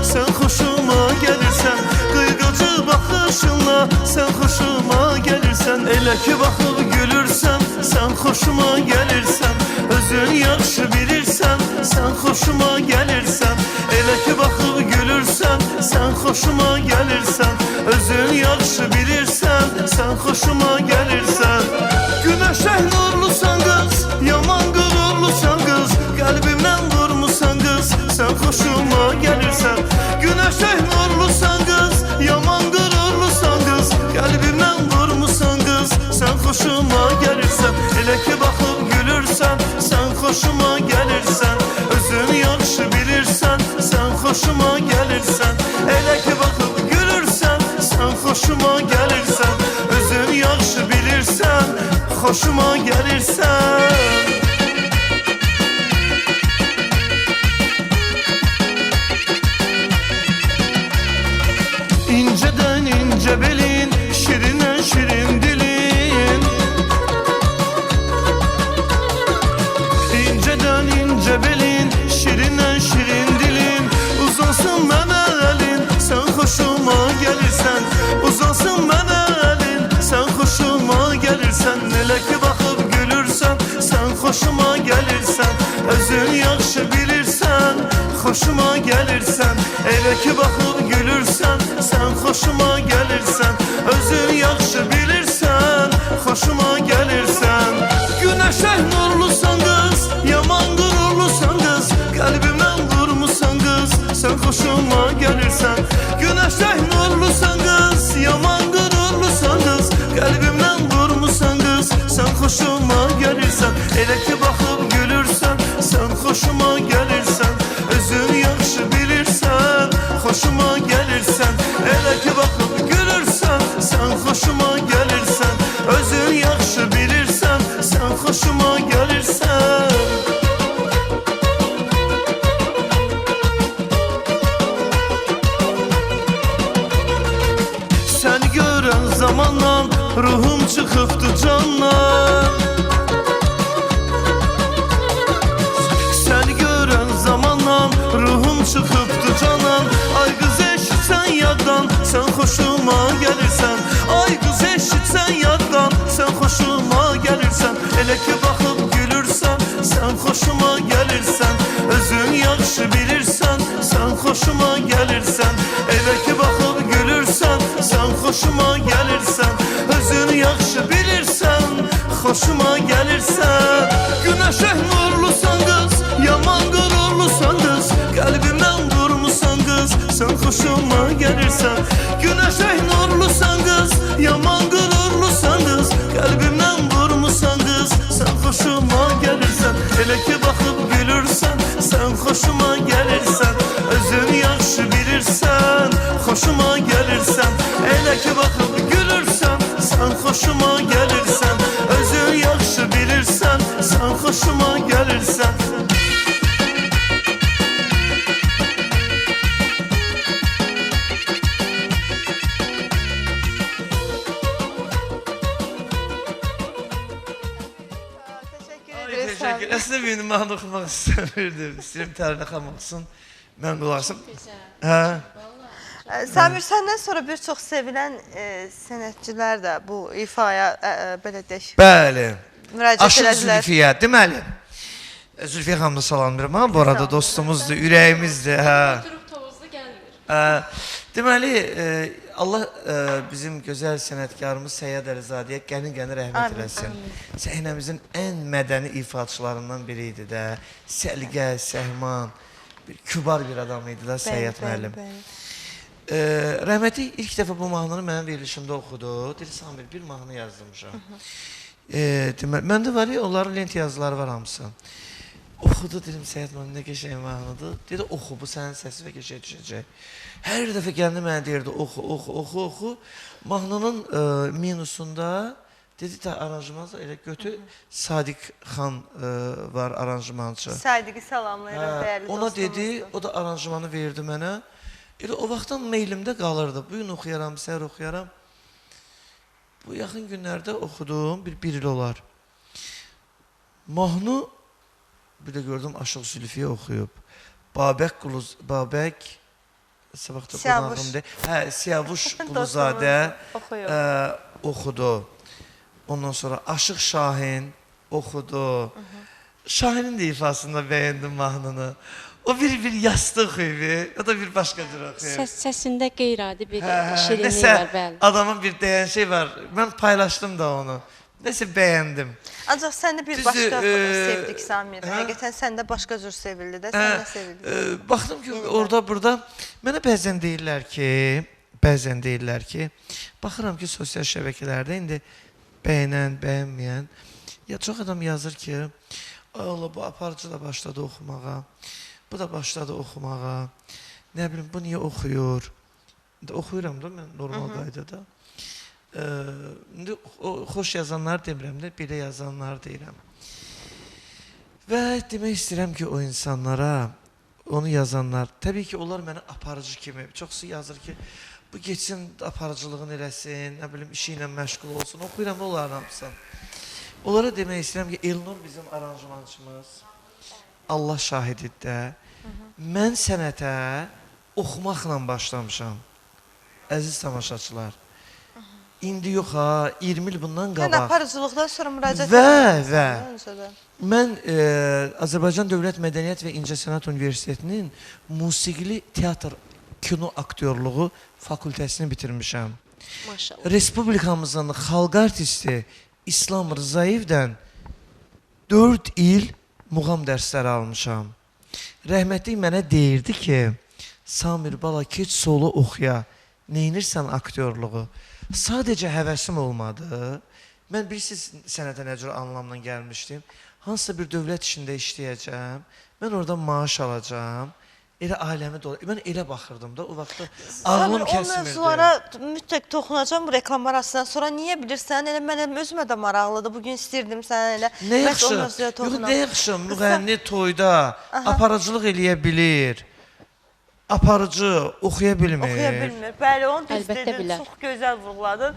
Sən xoşuma gəlirsən, qıyqacı baxışınla sən xoşuma gəlirsən. Elə ki baxıb gülürsən, sən xoşuma gəlirsən. Özün yaxşı bilirsən, sən xoşuma gəlirsən. Elə ki baxıb gülürsən, sən xoşuma gəlirsən. Özün yaxşı bilirsən, sən xoşuma gəlirsən. Günəşək nurlusan qız, yaman qürurlusan qız. Qəlbimdən vurmusan qız, sən xoşuma gəlirsən. Günəşək nurlusan qız, yaman qürurlusan qız. Qəlbimdən vurmusan qız, sən xoşuma gəlirsən. Elə ki baxıb gülürsən, sən xoşuma gəlirsən. Özün yaxşı bilirsən, sən xoşuma gəlirsən. Elə ki baxıb gülürsən, sən xoşuma gəlirsən. Özün yaxşı bilirsən, xoşuma gəlirsən. İnceden ince belin, şirinden şirin dilin. İnceden ince belin, şirinden şirin dilin. Uzansın mənə elin, sən xoşuma gəlirsən. Uzansın mənə elin, sən xoşuma gəlirsən. Elə ki baxıb gülürsən, sən xoşuma gəlirsən. Özün yaxşı bilirsən, xoşuma gəlirsən. Elə ki baxıb gülürsən, sən xoşuma gəlirsən. Özün yaxşı bilirsən, xoşuma gəlirsən. Günəşək nurlusan qız, yaman qürurlusan qız. Qəlbimdən vurmusan qız, sən xoşuma gəlirsən. Günəşək nurlusan qız, yaman qürurlusan qız. Qəlbimdən vurmusan qız, sən xoşuma gəlirsən. Elə ki baxıb gülürsən, sən xoşuma gəlirsən. Özün yaxşı bilirsən, xoşuma xoşuma gəlirsən. Ay qız eşitsən yaddan, sən xoşuma gəlirsən. Elə ki baxıb gülürsən, sən xoşuma gəlirsən. Özün yaxşı bilirsən, sən xoşuma gəlirsən. Elə ki baxıb gülürsən, sən xoşuma gəlirsən. Özün yaxşı bilirsən, xoşuma gəlirsən. Günəşə nurlusan qız, yaman qürurlusan qız. Qəlbimdən durmusan qız, sən xoşuma gəlirsən. Günəşə nurlusan qız, yaman qürurlusan qız. Qəlbimdən durmusan qız, sən xoşuma gəlirsən. Elə ki baxıb gülürsən, sən xoşuma gəlirsən. Özün yaxşı bilirsən, xoşuma gəlirsən. Elə ki baxıb gülürsən, sən xoşuma gəlirsən. Özün yaxşı bilirsən, sən xoşuma gəlirsən. Teşekkür. Aslında benim mahnı okumak istemirdim. İstedim tərənnə xanım olsun. Mən qulaqsın. Hə. Samir, səndən sonra bir çox sevilən sənətçilər də bu ifaya belə deyək, Bəli. müraciət Aşıq elədilər. Zülfiyə, deməli. Zülfiyə xanımı salamlayıram. Ha, bu arada dostumuzdur, ürəyimizdir. Hə. Oturup tovuzlu gəlmir. Deməli, Allah bizim gözəl sənətkarımız Səyyad Əlizadəyə qəni-qəni rəhmət eləsin. Səhnəmizin ən mədəni ifaçılarından biri idi də. Səliqə, səhman, bir kübar bir adam idi da Səyyad müəllim. Rəhməti ilk dəfə bu mahnını mənim verilişimdə oxudu. Dedi, Samir, bir mahnı yazdırmışam. Məndə var ya, onların lent yazıları var hamısı. Oxudu, dedim, Səyyad müəllim, nə qəşəng mahnıdır. Dedi, oxu, bu sənin səsi və qəşəng düşəcək. Hər dəfə gəldi mənə deyirdi, oxu. Mahnının minusunda, dedi, aranjmanı elə götür, Sadiq xan var, aranjmançı. Sadiqi salamlayırıq, dəyərli dostumuzdur. Ona dedi, o da aranjmanı verdi mənə. Elə o vaxtdan meylimdə qalırdı. Bugün oxuyaram, səhər oxuyaram. Bu yaxın günlərdə oxudum, bir il olar. Mahnı, bir də gördüm, Aşıq Zülfiyə oxuyub. Babək, Siyavuş Quluzadə oxudu. Ondan sonra Aşıq Şahin oxudu. Şahinin də ifasında bəyəndim mahnını. O bir yastı oxuyub, o da bir başqa cür oxuyub. Səsində qeyri-adi bir şirinlik Nəsə var, bəli. adamın bir deyən şey var, mən paylaşdım da onu. Nəsə bəyəndim. Ancaq səndə bir başqa sevdik Samir. Həqiqətən səndə başqa cür sevildi də, sən də sevildin. Baxdım ki, orada-burada mənə bəzən deyirlər ki, baxıram ki, sosial şəbəkələrdə indi bəyənən, bəyənməyən, ya çox adam yazır ki, Allah, bu aparıcı da başladı oxumağa, bu da başladı oxumağa, nə bilim, bu niyə oxuyur? Oxuyuram da mən normal qaydada. Xoş yazanlar demirəm də, belə yazanlar deyirəm. Və demək istəyirəm ki, o insanlara, onu yazanlar, təbii ki, onlar mənə aparıcı kimi, çoxsu yazır ki, bu geçsin, aparıcılığını eləsin, nə bilim, işi ilə məşğul olsun, oxuyuram onların hamısını. Onlara demək istəyirəm ki, Elnur bizim aranjmançımız, Allah şahididir də, mən sənətə oxumaqla başlamışam, əziz tamaşaçılar. İndi yox ha, 20 il bundan qabaq. Yəni aparıcılıqdan sonra müraciət Və mən Azərbaycan Dövlət Mədəniyyət və İncəsənət Universitetinin musiqili teatr, kino aktyorluğu fakültəsini bitirmişəm. Maşallah. Respublikamızın xalq artisti İslam Rızayevdən 4 il muğam dərsləri almışam. Rəhmətlik mənə deyirdi ki, Samir bala, keç solo oxuya, neynirsən aktyorluğu? Sadəcə həvəsim olmadı. Mən bilirsiniz sənətə nə cür anlamla gəlmişdim. Hansısa bir dövlət işində işləyəcəm. Mən oradan maaş alacağam. Elə ailəmi mən elə baxırdım da o vaxtda ağlım kəsmirdi. O mövzulara mütləq toxunacağım bu reklam arasından sonra. Niyə bilirsən? Elə mənə özümə də maraqlıdır. Bugün istəyirdim sən elə. Nə yaxşı? Yox, nə yaxşı? Müğənni toyda aparıcılıq eləyə bilir. Aparıcı oxuya bilmir. Oxuya bilmir. Bəli, onu düz Əlbəttə dedin. bilər. Çox gözəl vurğuladın.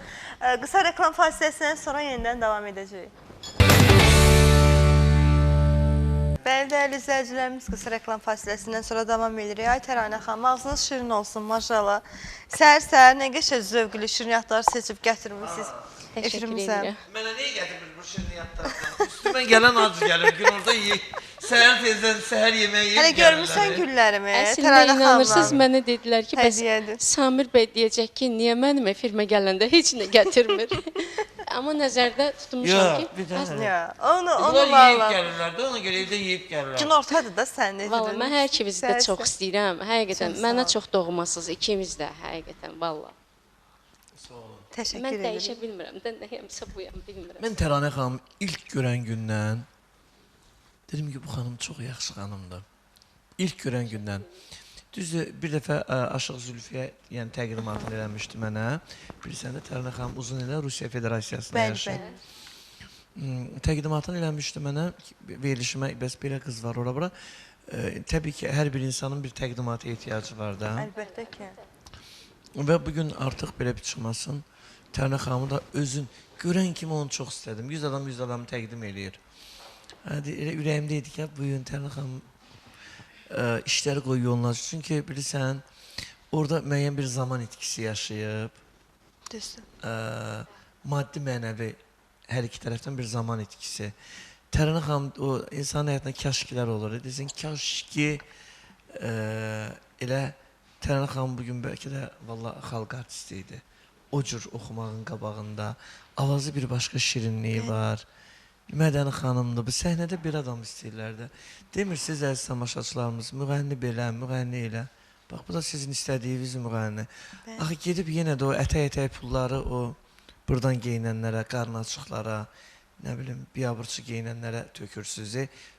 Qısa reklam fasiləsindən sonra yenidən davam edəcəyik. Bəli, dəyərli izləyicilərimiz, qısa reklam fasiləsindən sonra davam edirik. Ay Təranə xanım, ağzınız şirin olsun, maşallah. Səhər-səhər nə qəşəng zövqlü şirniyyatlar seçib gətirmişsiniz Təşəkkür efirimizə. edirəm. Mənə niyə gətirmir bu şirniyyatlardan? Üstümə gələn acı gəlir, gün orada yeyək. Səhər tezdən səhər yeməyi yeyib Hələ görmüsən güllərimi? Əslində Təranə inanırsınız, xanımla. mənə dedilər ki, bəs Hədiyyədir. Samir bəy deyəcək ki, niyə mənim efirimə gələndə heç nə gətirmir? Amma nəzərdə tutmuşam Yox, ki, bir dənə. Ya, onu Bunlar yeyib valla. gəlirlər də, ona görə evdə yeyib gəlirlər. Gün ortadır da sənin valla efirin. mən hər ikinizi də çox istəyirəm. Həqiqətən Çox sağ mənə ol. çox doğmasınız ikimiz də, həqiqətən valla. Təşəkkür Mən edirəm. dəyişə bilmirəm də nəyəmsə buyam bilmirəm. Mən Təranə xanım ilk görən gündən dedim ki, bu xanım çox yaxşı xanımdır. İlk görən gündən. Düzdür, bir dəfə Aşıq Zülfiyə yəni təqdimatını eləmişdi mənə. Bilirsən də Təranə xanım uzun illər Rusiya Federasiyasında Bəli, yaşayır. bəli. Təqdimatını eləmişdi mənə. Verilişimə bəs belə qız var ora-bura. Təbii ki, hər bir insanın bir təqdimata ehtiyacı var da. Əlbəttə ki. Və bugün artıq belə bir çıxmasın. Təranə xanımı da özün görən kimi onu çox istədim. 100 adam 100 adamı təqdim eləyir. Elə ürəyimdə idi ki, bu gün Təranə xanım işləri qoy yoluna. Çünki bilirsən, orada müəyyən bir zaman itkisi yaşayıb. Düzdür. Maddi, mənəvi hər iki tərəfdən bir zaman itkisi. Təranə xanım o insan həyatında kaşkilər olur. Deyirsən, kaş ki elə Təranə xanım bugün bəlkə də vallahi xalq artisti idi. O cür oxumağın qabağında avazı bir başqa şirinliyi var. Mədəni xanımdır. Bu səhnədə bir adam istəyirlər də. Demirsiniz əziz tamaşaçılarımız, müğənni belə, müğənni elə. Bax bu da sizin istədiyiniz müğənni. Axı gedib yenə də o ətək-ətək pulları o burdan geyinənlərə, qarın açıqlara, nə bilim, biabırçı geyinənlərə tökürsünüz.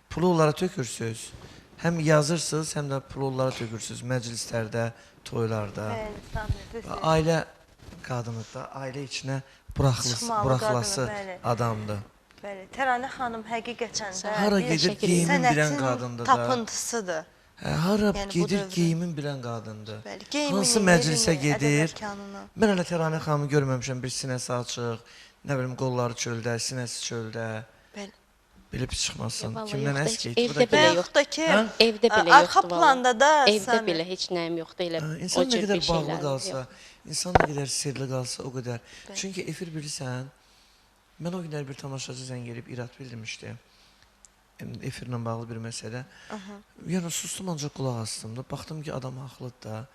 Pulu onlara tökürsünüz. Həm yazırsınız, həm də pulu onlara tökürsünüz məclislərdə, toylarda. Bəli, Samir, düzdür. Ailə qadını da, ailə içinə buraxılası bəli. adamdır. Bəli, Təranə xanım həqiqətən də Hara bir gedir təşəkkür geyimin bilən sənətin qadındır da. tapıntısıdır. Hara Yəni bu gedir dövrün. geyimin bilən qadındır. Bəli, geyimini, Hansı məclisə evini, gedir? ədəb-ərkanını. Mən hələ Təranə xanımı görməmişəm, bir sinəsi açıq, nə bilim qolları çöldə, sinəsi çöldə. Bəli. Belə bir çıxmasın. Vallahi Kimdən yoxdur, əskik? heç Bu da evdə belə gəlir. yox. Yaxud da ki, Hə? Evdə belə arxa yoxdur valla. planda da Evdə Samir. belə heç nəyim yoxdur elə İnsan o nə cür bir qədər bağlı şeylər. qalsa, yox. insan nə qədər sirli qalsa o qədər. Çünki efir bilirsən, mən o günlər bir tamaşaçı zəng edib irad bildirmişdi. Efirlə bağlı bir məsələ. Yəni sustum ancaq qulaq astım da. Baxdım ki adam haqlıdır da.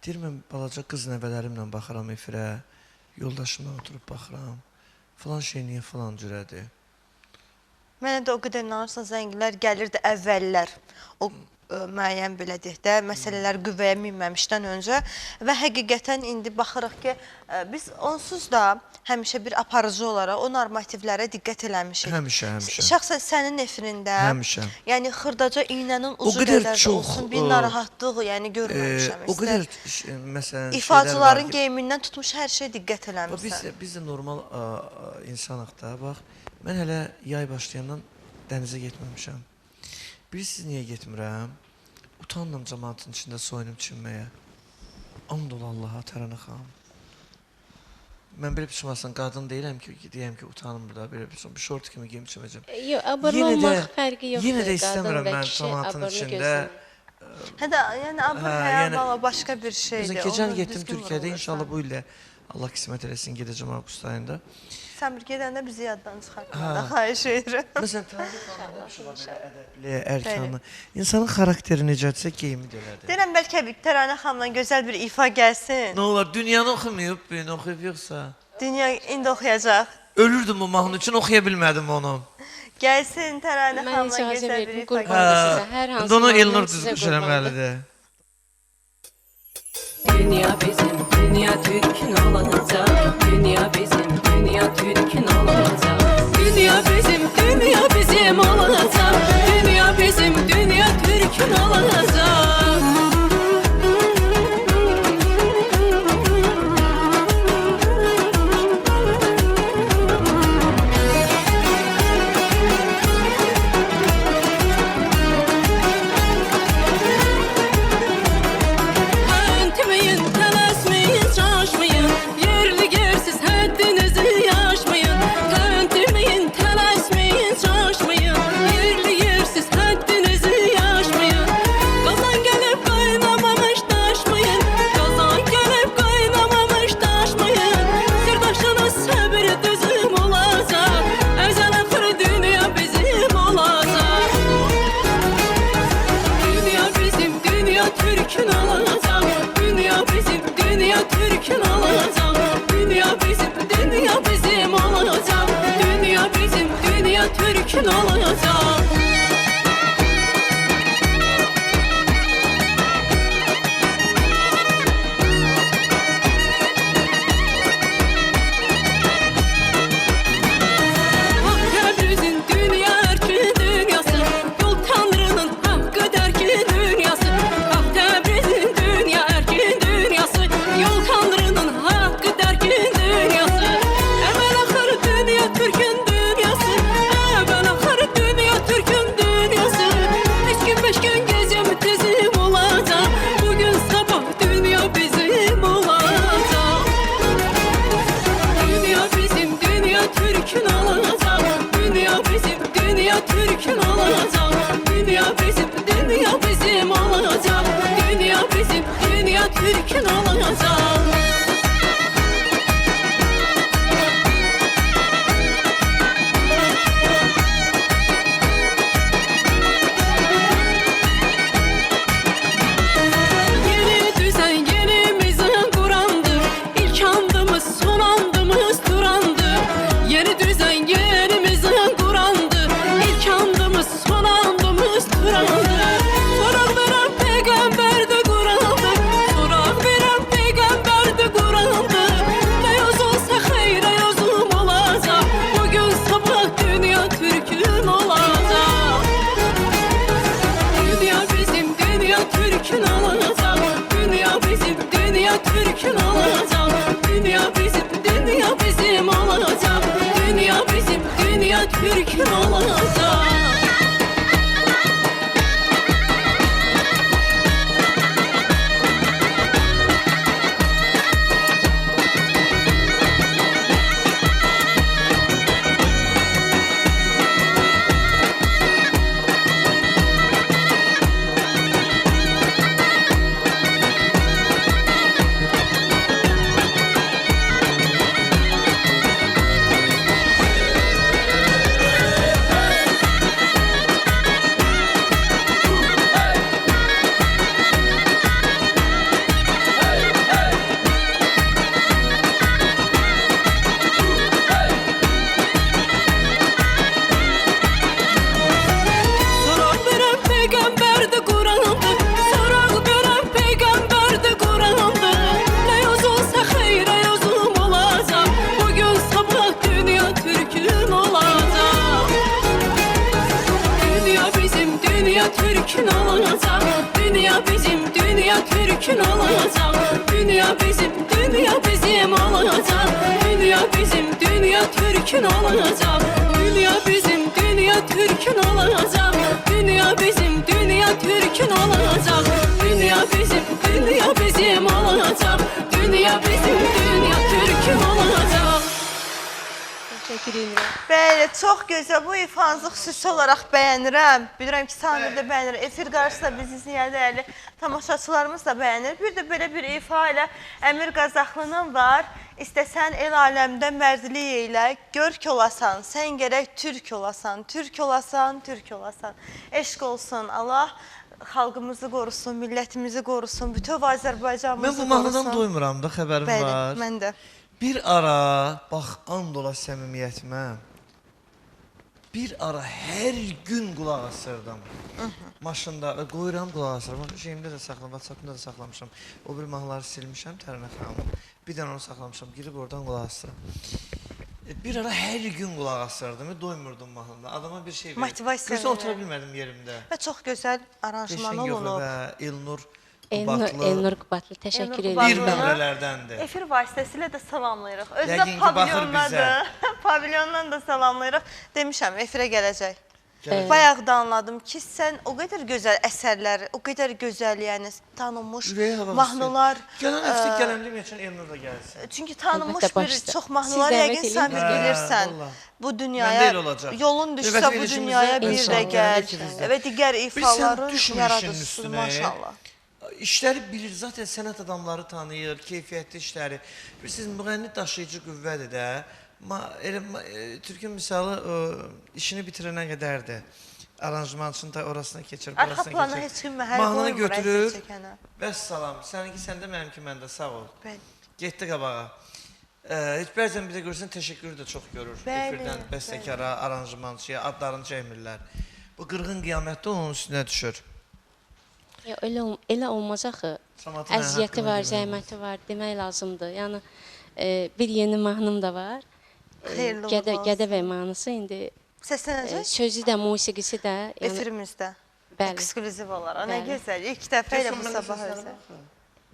Deyir mən balaca qız nəvələrimlə baxıram efirə. Yoldaşımla oturub baxıram. Falan şey niyə falan cürədir. Mənə də o qədər inanırsan zəngilər gəlirdi əvvəllər. O müəyyən belə deyək də, məsələlər qüvvəyə minməmişdən öncə və həqiqətən indi baxırıq ki, biz onsuz da həmişə bir aparıcı olaraq o normativlərə diqqət eləmişik. Həmişə, həmişə. Şəxsən sənin efirində, Həmişə. yəni xırdaca iynənin ucu qədər qədər də çox, olsun bir narahatlıq, yəni görməmişəm. O qədər məsələn İfaçıların geyimindən tutmuş hər şey diqqət eləmişsən. Biz də normal insanıq da. Bax, mən hələ yay başlayandan dənizə getməmişəm. Bilirsiniz niyə getmirəm? Utandım cəmaatın içində soyunub çinməyə. And ol Allaha, Təranə xanım. Mən belə bir çıxmasın, qadın deyiləm ki, deyəm ki, utanım burada, belə bir şort kimi geyim çiməcəm. Yox, aborlu olmaq fərqi yoxdur. Yenə də Qadın istəmirəm və mən kişi cəmaatın aborlu içində. gözləmir. Hə də, yəni abur Hə, həya yəni- valla başqa bir şeydir. Məsələn, keçən Onu getdim düzgün Türkiyədə, vurğulayırsan. inşallah bu ildə Allah qismət eləsin, gedəcəm avqust ayında. Səmir gedəndə bizi yaddan çıxartma Hə. da, xahiş edirəm. Məsələn, Təranə xanımda bir şey var belə ədəbli, ərkanlı. İnsanın xarakteri necədirsə, geyimi də elədir. Deyirəm, bəlkə bir Təranə xanımla gözəl bir ifa gəlsin. Nə olar, dünyanı oxumayıb, beni oxuyub yoxsa? Dünya indi oxuyacaq. Ölürdüm bu mahnı üçün, oxuya bilmədim onu. Gəlsin Təranə Mən xanımla icazə gözəl bir verdim, ifa qurban gəlsin. sizə. Hər hansı İndi onu mahnım Elnur sizə düzmüş qurbandır. eləməlidir. Dünya bizim, dünya Türk'ün olacak. Dünya bizim, dünya Türk'ün olacak. Dünya bizim, dünya bizim olacak. Dünya bizim, dünya Türk'ün olacak. Tentmeyin, telaşmayın, şaşmayın. Yerli yersiz haddinizi yaşmayın. Tentmeyin, telaşmayın, şaşmayın. Türk'ün olacak. Hak Təbrizin dünya erkin dünyası, yol Tanrının hakkı derkin dünyası. Hak Təbrizin dünya erkin dünyası, yol Tanrının hakkı derkin dünyası. Evvel ahır dünya Türk'ün dünyası, evvel ahır dünya Türk'ün dünyası. Üç gün beş gün gecem tezim olacak, bugün sabah dünya bizim olacak. Dünya bizim, dünya Türk'ün olacak. Dünya bizim, dünya Türk'ün olacak. Dünya bizim, dünya bizim olacak. Dünya bizim, dünya Türk'ün olacak. Yeni düzen yenimizin kurandı, İlk andımız son andımız Turandı. Yeni düzen yenimizin kurandı, İlk andımız son andımız Turandı. Sorak veren peygamber de kurandı, sorak veren peygamber de kurandı. Ne yoz olsa hayra yozum olacak, bugün sabah dünya Türk'ün olacak. Dünya bizim, dünya Türk'ün olacak. Dünya bizim, dünya Türk'ün olacak. Dünya bizim, dünya bizim olacak. Dünya bizim, dünya Türk'ün olacak. Sorak veren peygamber de Kur'an'dı. Sorak veren peygamber de Kur'an'dı. Ne yoz olsa hayra yozum olacak, bugün sabah dünya Türk'ün olacak. Dünya bizim, dünya Türk'ün olacak. Dünya bizim, dünya Türk'ün olacak. Dünya bizim, dünya bizim olacak. Dünya bizim, dünya Türk'ün olacak. Dünya bizim, dünya Türk'ün olacak. Dünya bizim, dünya Türk'ün olacak. Dünya bizim, dünya bizim olacak. Dünya bizim, dünya Türk'ün olacak. Teşekkür ederim. Bəli, çox gözəl. Bu ifanızı xüsusi olaraq bəyənirəm. Bilirəm ki, Samir də bəyənir. Efir qarşısında bizi izləyən dəyərli tamaşaçılarımız da bəyənir. Bir də belə bir ifa ilə Əmir Qazaxlının var. İstəsən el aləmdə mərdlik elə, gör ki olasan, sən gərək türk olasan, türk olasan, türk olasan. Eşq olsun, Allah xalqımızı qorusun, millətimizi qorusun, bütün Azərbaycanımızı Mən qorusun. bu mahnıdan doymuram da, xəbərim Bəli, var. mən də. Bir ara, bax, and ola səmimiyyətimə, bir ara hər gün qulaq asırdım. Maşında qoyuram qulaq asırım. Şeyimdə də saxlamışam, WhatsApp-ımda da saxlamışam. O bir mahnıları silmişəm, Tərinə xanımın. Bir dənə onu saxlamışam, girib oradan qulaq asıram. Bir ara hər gün qulaq asırdım, doymurdum mahnıda. Adama bir şey verir. Motivasiya Görsən, otura verir. bilmədim yerimdə. Və çox gözəl aranjman Beşən olunub. Gövrəbə, Elnur Elnur Qubatlı, təşəkkür Elnur ederim. bir Qubatlı. nömrələrdəndir. Efir vasitəsilə də salamlayırıq. Özü Yəqin də ki, baxır pavilyondadır. Pavilyondan da salamlayırıq. Demişəm, efirə gələcək. Gələcək. Bayaq da anladım ki, sən o qədər gözəl əsərlər, o qədər gözəl, yəni tanınmış Ürəyi hava mahnılar. Gələn həftə gələndə üçün Elnur da gəlsin. Çünki tanınmış Əlbəttə, bir başda. çox mahnılar Siz dəvət yəqin eləyin, sən biz bilirsən. vallahi. Bu Məndə dünyaya elə olacaq. yolun düşsə Növbəti bu verilişimizdə dünyaya bir də inşallah gəl. ikimizdə. Və digər ifaları düşmürsən yaradırsın üstünə. maşallah. İşləri bilir, zaten sənət adamları tanıyır, keyfiyyətli işləri. Bilirsiniz, müğənni daşıyıcı qüvvədir də. Türkün misalı işini bitirənə qədərdir. Aranjmançını da orasına keçir, Arxa burasına plana keçir. heç kim məhəl Mahnını qoymur götürür, əksər çəkənə. vəssalam. Səninki səndə, mənimki məndə, sağ ol. Bəli. Getdi qabağa. Heç bəzən bir də görürsən təşəkkür də çox görür. Bəli, Efirdən bəstəkara, aranjmançıya adlarını çəkmirlər. Bu qırğın qiyamətdə onun üstünə düşür. Ya elə olmaz axı. Samatın Əziyyəti haqqını var, demək zəhməti var, demək lazımdır. Yəni bir yeni mahnım da var. Xeyirli uğurlu olsun. Gədəvəy mahnısı indi Səslənəcək sözü də, musiqisi də, yəni efirimizdə. bəli. Ekskluziv olaraq. Nə Bəli. gözəl. İlk dəfə ilə bu sabah özü.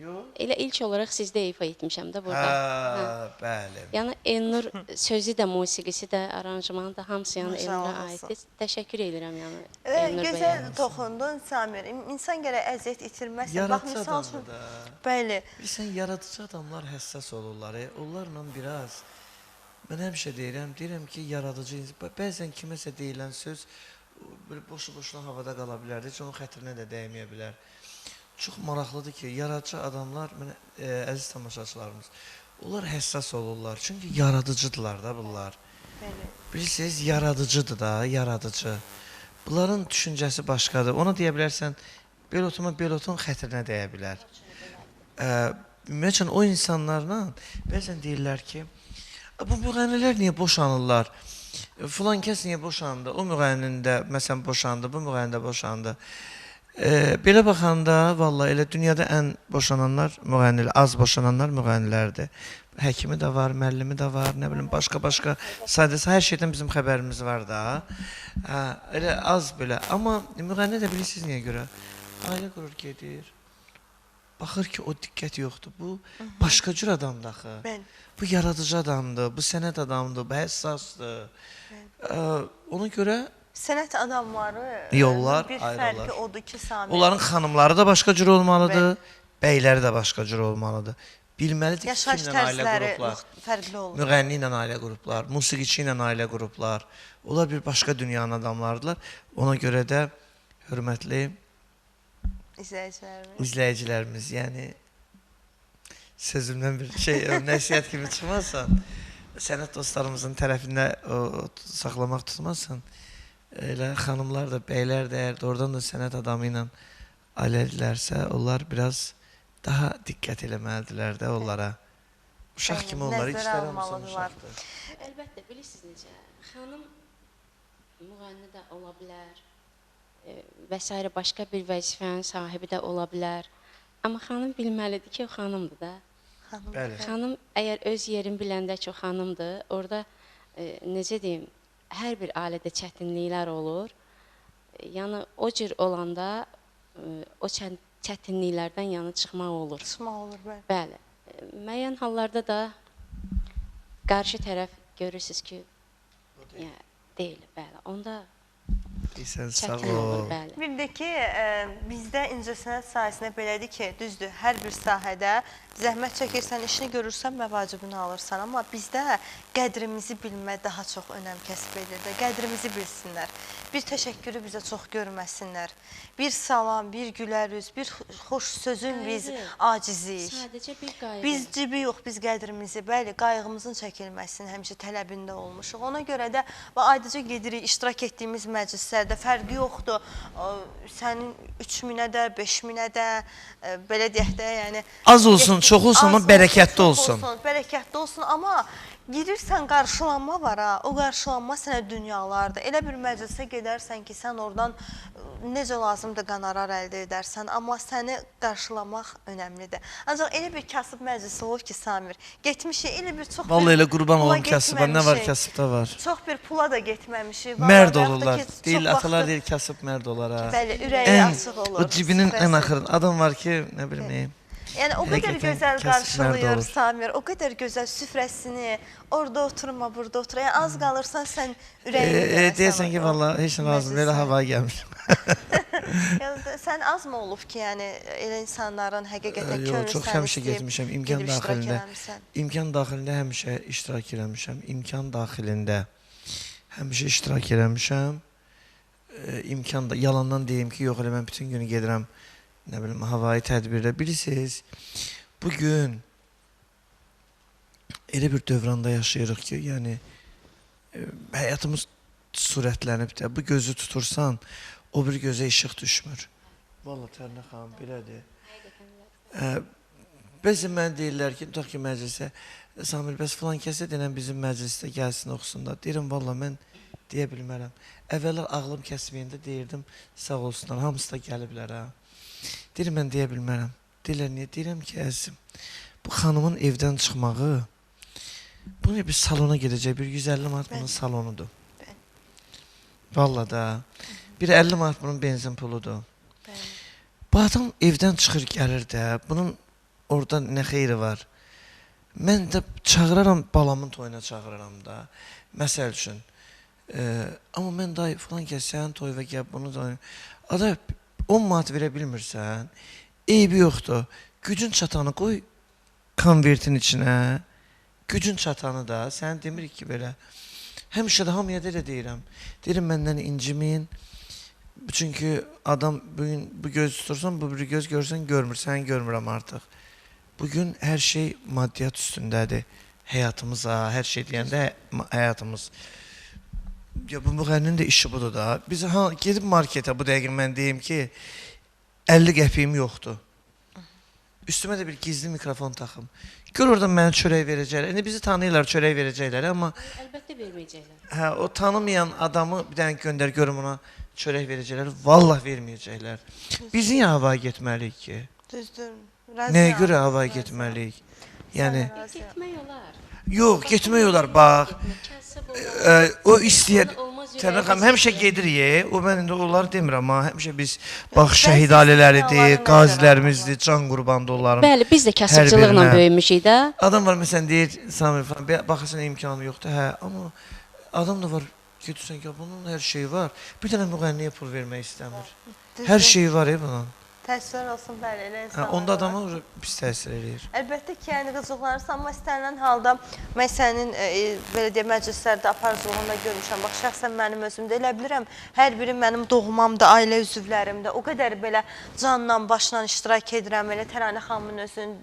Yox. Elə ilk olaraq sizdə ifa etmişəm də burada. Hə, bəli. Yəni Elnur sözü də, musiqisi də, aranjmanı da hamısı yəni Maşallah Elnura olsun. aiddir. Təşəkkür edirəm yəni Elnur bəyə. Gözəl toxundun Samir. İnsan gərək əziyyət itirməsin. Bax Yaradıcı misal üçün adamdır da. bəli. Bilirsən, yaradıcı adamlar həssas olurlar. Onlarla biraz mən həmişə deyirəm ki, yaradıcı bəzən kiməsə deyilən söz boşu-boşuna havada qala bilər, heç onun xətrinə də dəyməyə bilər. Çox maraqlıdır ki, yaradıcı adamlar, əziz tamaşaçılarımız, onlar həssas olurlar. Çünki yaradıcıdırlar da bunlar. Bəli. Bilirsiniz, yaradıcıdır da, yaradıcı. Bunların düşüncəsi başqadır. Ona deyə bilərsən, belotun xətrinə dəyə bilər. Ümumiyyətlə, o insanlarla bəzən deyirlər ki, bu müğənnilər niyə boşanırlar? Filan kəs niyə boşandı? O müğənninin də, məsələn, boşandı, bu müğənnin də boşandı. Belə baxanda, vallahi elə dünyada ən boşananlar müğənnilər, az boşananlar müğənnilərdir. Həkimi də var, müəllimi də var, nə bilim, başqa-başqa. Sadəcə hər şeydən bizim xəbərimiz var da. Elə az belə. Amma müğənni də bilirsiniz niyə görə? Ailə qurur, gedir. Baxır ki, o diqqət yoxdur. Bu başqa cür adamdır axı. Bəli. Bu yaradıcı adamdır, bu sənət adamdır, bu həssasdır. Ona görə Sənət adamları Yollar bir ayrılır. fərqi odur ki, Samir. onların xanımları da başqa cür olmalıdır, bəyləri də başqa cür olmalıdır. Bilməlidir ki, yaşayış kimlə ailə tərzləri qurublar. fərqli olur. Müğənni ilə ailə qurublar, musiqiçi ilə ailə qurublar. Onlar bir başqa dünyanın adamlardılar. Ona görə də hörmətli İzləyicilərimiz. izləyicilərimiz, yəni sözümdən bir nəsihət kimi çıxmazsan, sənət dostlarımızın tərəfində saxlamaq tutmazsan, elə xanımlar da, bəylər də, əgər doğrudan da sənət adamı ilə ailədirlərsə, onlar biraz daha diqqət eləməlidirlər də onlara. Uşaq kimi onları nəzərə işlər hamısı almalıdırlar. uşaqdır. Əlbəttə, bilirsiniz necə, xanım müğənni də ola bilər və s. başqa bir vəzifənin sahibi də ola bilər. Amma xanım bilməlidir ki, o xanımdır da. Bəli. Xanım əgər öz yerini biləndə ki, o xanımdır, orada necə deyim, hər bir ailədə çətinliklər olur. Yəni o cür olanda o çətinliklərdən yəni çıxmaq olur. Çıxmaq olur, bəli. Bəli. Müəyyən hallarda da qarşı tərəf görürsüz ki, yəni deyil, bəli. Onda Deyirsən, sağ çətin olur, ol. bəli. Bir də ki, bizdə incəsənət sahəsində belədir ki, düzdür, hər bir sahədə zəhmət çəkirsən, işini görürsən və vacibini alırsan. Amma bizdə qədrimizi bilmə daha çox önəm kəsb edir də, qədrimizi bilsinlər. Bir təşəkkürü bizə çox görməsinlər. Bir salam, bir gülər üz, bir xoş sözün biz aciziyik. Sadəcə bir qayğı. Biz cibi yox, biz qədrimizi, bəli, qayğımızın çəkilməsini həmişə tələbində olmuşuq. Ona görə də aydınca gedirik, iştirak etdiyimiz məclislərdə fərqi yoxdur. Sənin 3000-ə də, 5000-ə də, belə deyək də, yəni Az olsun, çox olsun, amma bərəkətli çox olsun. Bərəkətli olsun, amma girirsən qarşılanma var ha, o qarşılanma sənə dünyalardır. Elə bir məclisə gedərsən ki, sən oradan necə lazımdır qonorar əldə edərsən, amma səni qarşılamaq önəmlidir. Ancaq elə bir kasıb məclisi olur ki, Samir, getmişik, elə bir çox Vallahi elə qurban pula olum kasıba, nə var getməmişik. kasıbda var. Çox bir pula da getməmişik. Mərd Vallahi, olurlar. yaxud da ki, Deyil, çox atalar vaxtı- deyil, kasıb mərd olar ha. Bəli, ürəyi açıq olur. O cibinin ən stresi. axırın adam var ki, nə bilim neyim. Yəni o qədər Həqiqətən gözəl kasıb mərd qarşılayır olur. Samir, o qədər gözəl süfrəsini, orada oturma, burada otur. Yəni az qalırsan sən ürəyini Deyəsən ki, vallahi heç nə lazım, elə havaya gəlmişəm. Sən azmı olub ki, yəni elə insanların həqiqətən Yox, könlü çox səni həmişə istəyib, getmişəm imkan gedib iştirak daxilində. eləmisən? İmkan daxilində həmişə iştirak eləmişəm. İmkan daxilində həmişə iştirak eləmişəm. İmkan da yalandan deyim ki, yox elə mən bütün günü gedirəm nə bilim havayı tədbirdə. Bilirsiniz, bu gün elə bir dövranda yaşayırıq ki, yəni həyatımız surətlənib də bu gözü tutursan, o bir gözə işıq düşmür. Vallahi Tərnə xanım belədir. Bəzən mən deyirlər ki, tutaq ki, məclisə, Samir, bəs filan kəsə denən bizim məclisdə gəlsin, oxusun da. Deyirəm, valla mən deyə bilmərəm. Əvvəllər ağlım kəsməyəndə deyirdim, sağ olsunlar, hamısı da gəliblər, ha. Deyirəm, mən deyə bilmərəm. Deyirlər, niyə? Deyirəm ki, əzizim, bu xanımın evdən çıxmağı, bunu bir salona gedəcək, bir 150 manat bunun salonudur. Valla da, bir 50 manat bunun benzin puludur. Bu adam evdən çıxır, gəlir də, bunun orada nə xeyri var? Mən də çağıraram, balamın toyuna çağıraram da, məsəl üçün. Amma mən dayı falan gəl, sənin toy və gəl, bunu da... Ada 10 manat verə bilmirsən, eybi yoxdur. Gücün çatanı qoy konvertin içinə, gücün çatanı da, sən demirik ki, belə. Həmişə də hamıya da elə deyirəm. Deyirəm, məndən inciməyin. Çünki adam bugün bu göz tutursan, bu bir göz görsən, görmür, sən görmürəm artıq. Bugün hər şey maddiyyat üstündədir. Həyatımız, hər şey deyəndə həyatımız. Ya, bu müğənninin də işi budur da. Biz gedib marketə, bu dəqiqə mən deyim ki, 50 qəpiyim yoxdur. Üstümə də bir gizli mikrofon taxım. Gör oradan mənə çörək verəcəklər. İndi bizi tanıyırlar, çörək verəcəklər, amma... Əlbəttə verməyəcəklər. Hə, o tanımayan adamı bir dənə göndər, görüm ona çörək verəcəklər. Vallah verməyəcəklər. Biz niyə havaya getməliyik ki? Düzdür. Nəyə görə havaya getməliyik? Yəni... Getmək olar. Yox, getmək olar, bax. O istəyər... Tənəxəm, həmişə gedirik, o mən indi onları demirəm, amma həmişə biz, bax, şəhid ailələridir, qazilərimizdir, can qurbandı onların. Bəli, biz də kasıbçılıqla böyümüşük də. Adam var, məsələn, deyir, Samir falan, baxırsan imkanı yoxdur, hə, amma adam da var, gedirsən ki, bunun hər şeyi var, bir dənə müğənniyə pul vermək istəmir. Hər şeyi var, bunun. Təəssüflər olsun, bəli, elə insanlar Onda adama pis təsir edir. Əlbəttə ki, yəni qızıqlanırsan, amma istənilən halda mən sənin belə deyə məclislərdə aparıcılığında görmüşəm. Bax, şəxsən mənim özümdə elə bilirəm, hər biri mənim doğmamda, ailə üzvlərimdə o qədər belə canla, başla iştirak edirəm. Elə Təranə xanımın özünün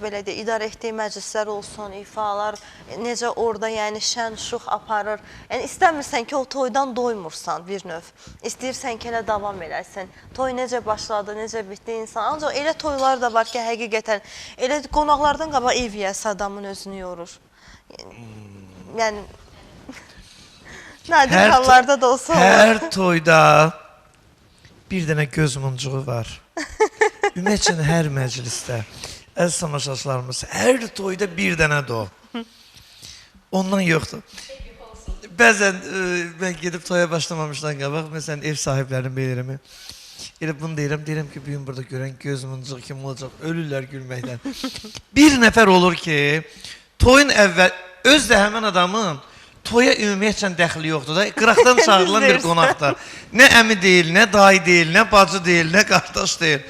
belə deyə idarə etdiyi məclislər olsun, ifalar, necə orada yəni şən, şux aparır. Yəni istəmirsən ki, o toydan doymursan bir növ. İstəyirsən ki, elə davam eləsin. Toy necə başladı, necə bitdi insan. Ancaq elə toylar da var ki, həqiqətən elə qonaqlardan qabaq ev yiyəsi adamın özünü yorur. Yəni nadir hallarda da olsa olur. Hər toyda bir dənə göz muncuğu var. Ümumiyyətlə hər məclisdə, əziz tamaşaçılarımız, hər toyda bir dənədir o. Ondan yoxdur. Bəzən mən gedib toya başlamamışdan qabaq, məsələn, ev sahiblərinin bilirimi. Elə bunu deyirəm ki, bugün burada görən göz muncuq kim olacaq, ölürlər gülməkdən. Bir nəfər olur ki, toyun əvvəl, öz də həmən adamın toya ümumiyyətlə dəxli yoxdur da, qıraqdan çağırılan bir qonaqda. Nə əmi deyil, nə dayı deyil, nə bacı deyil, nə qardaş deyil.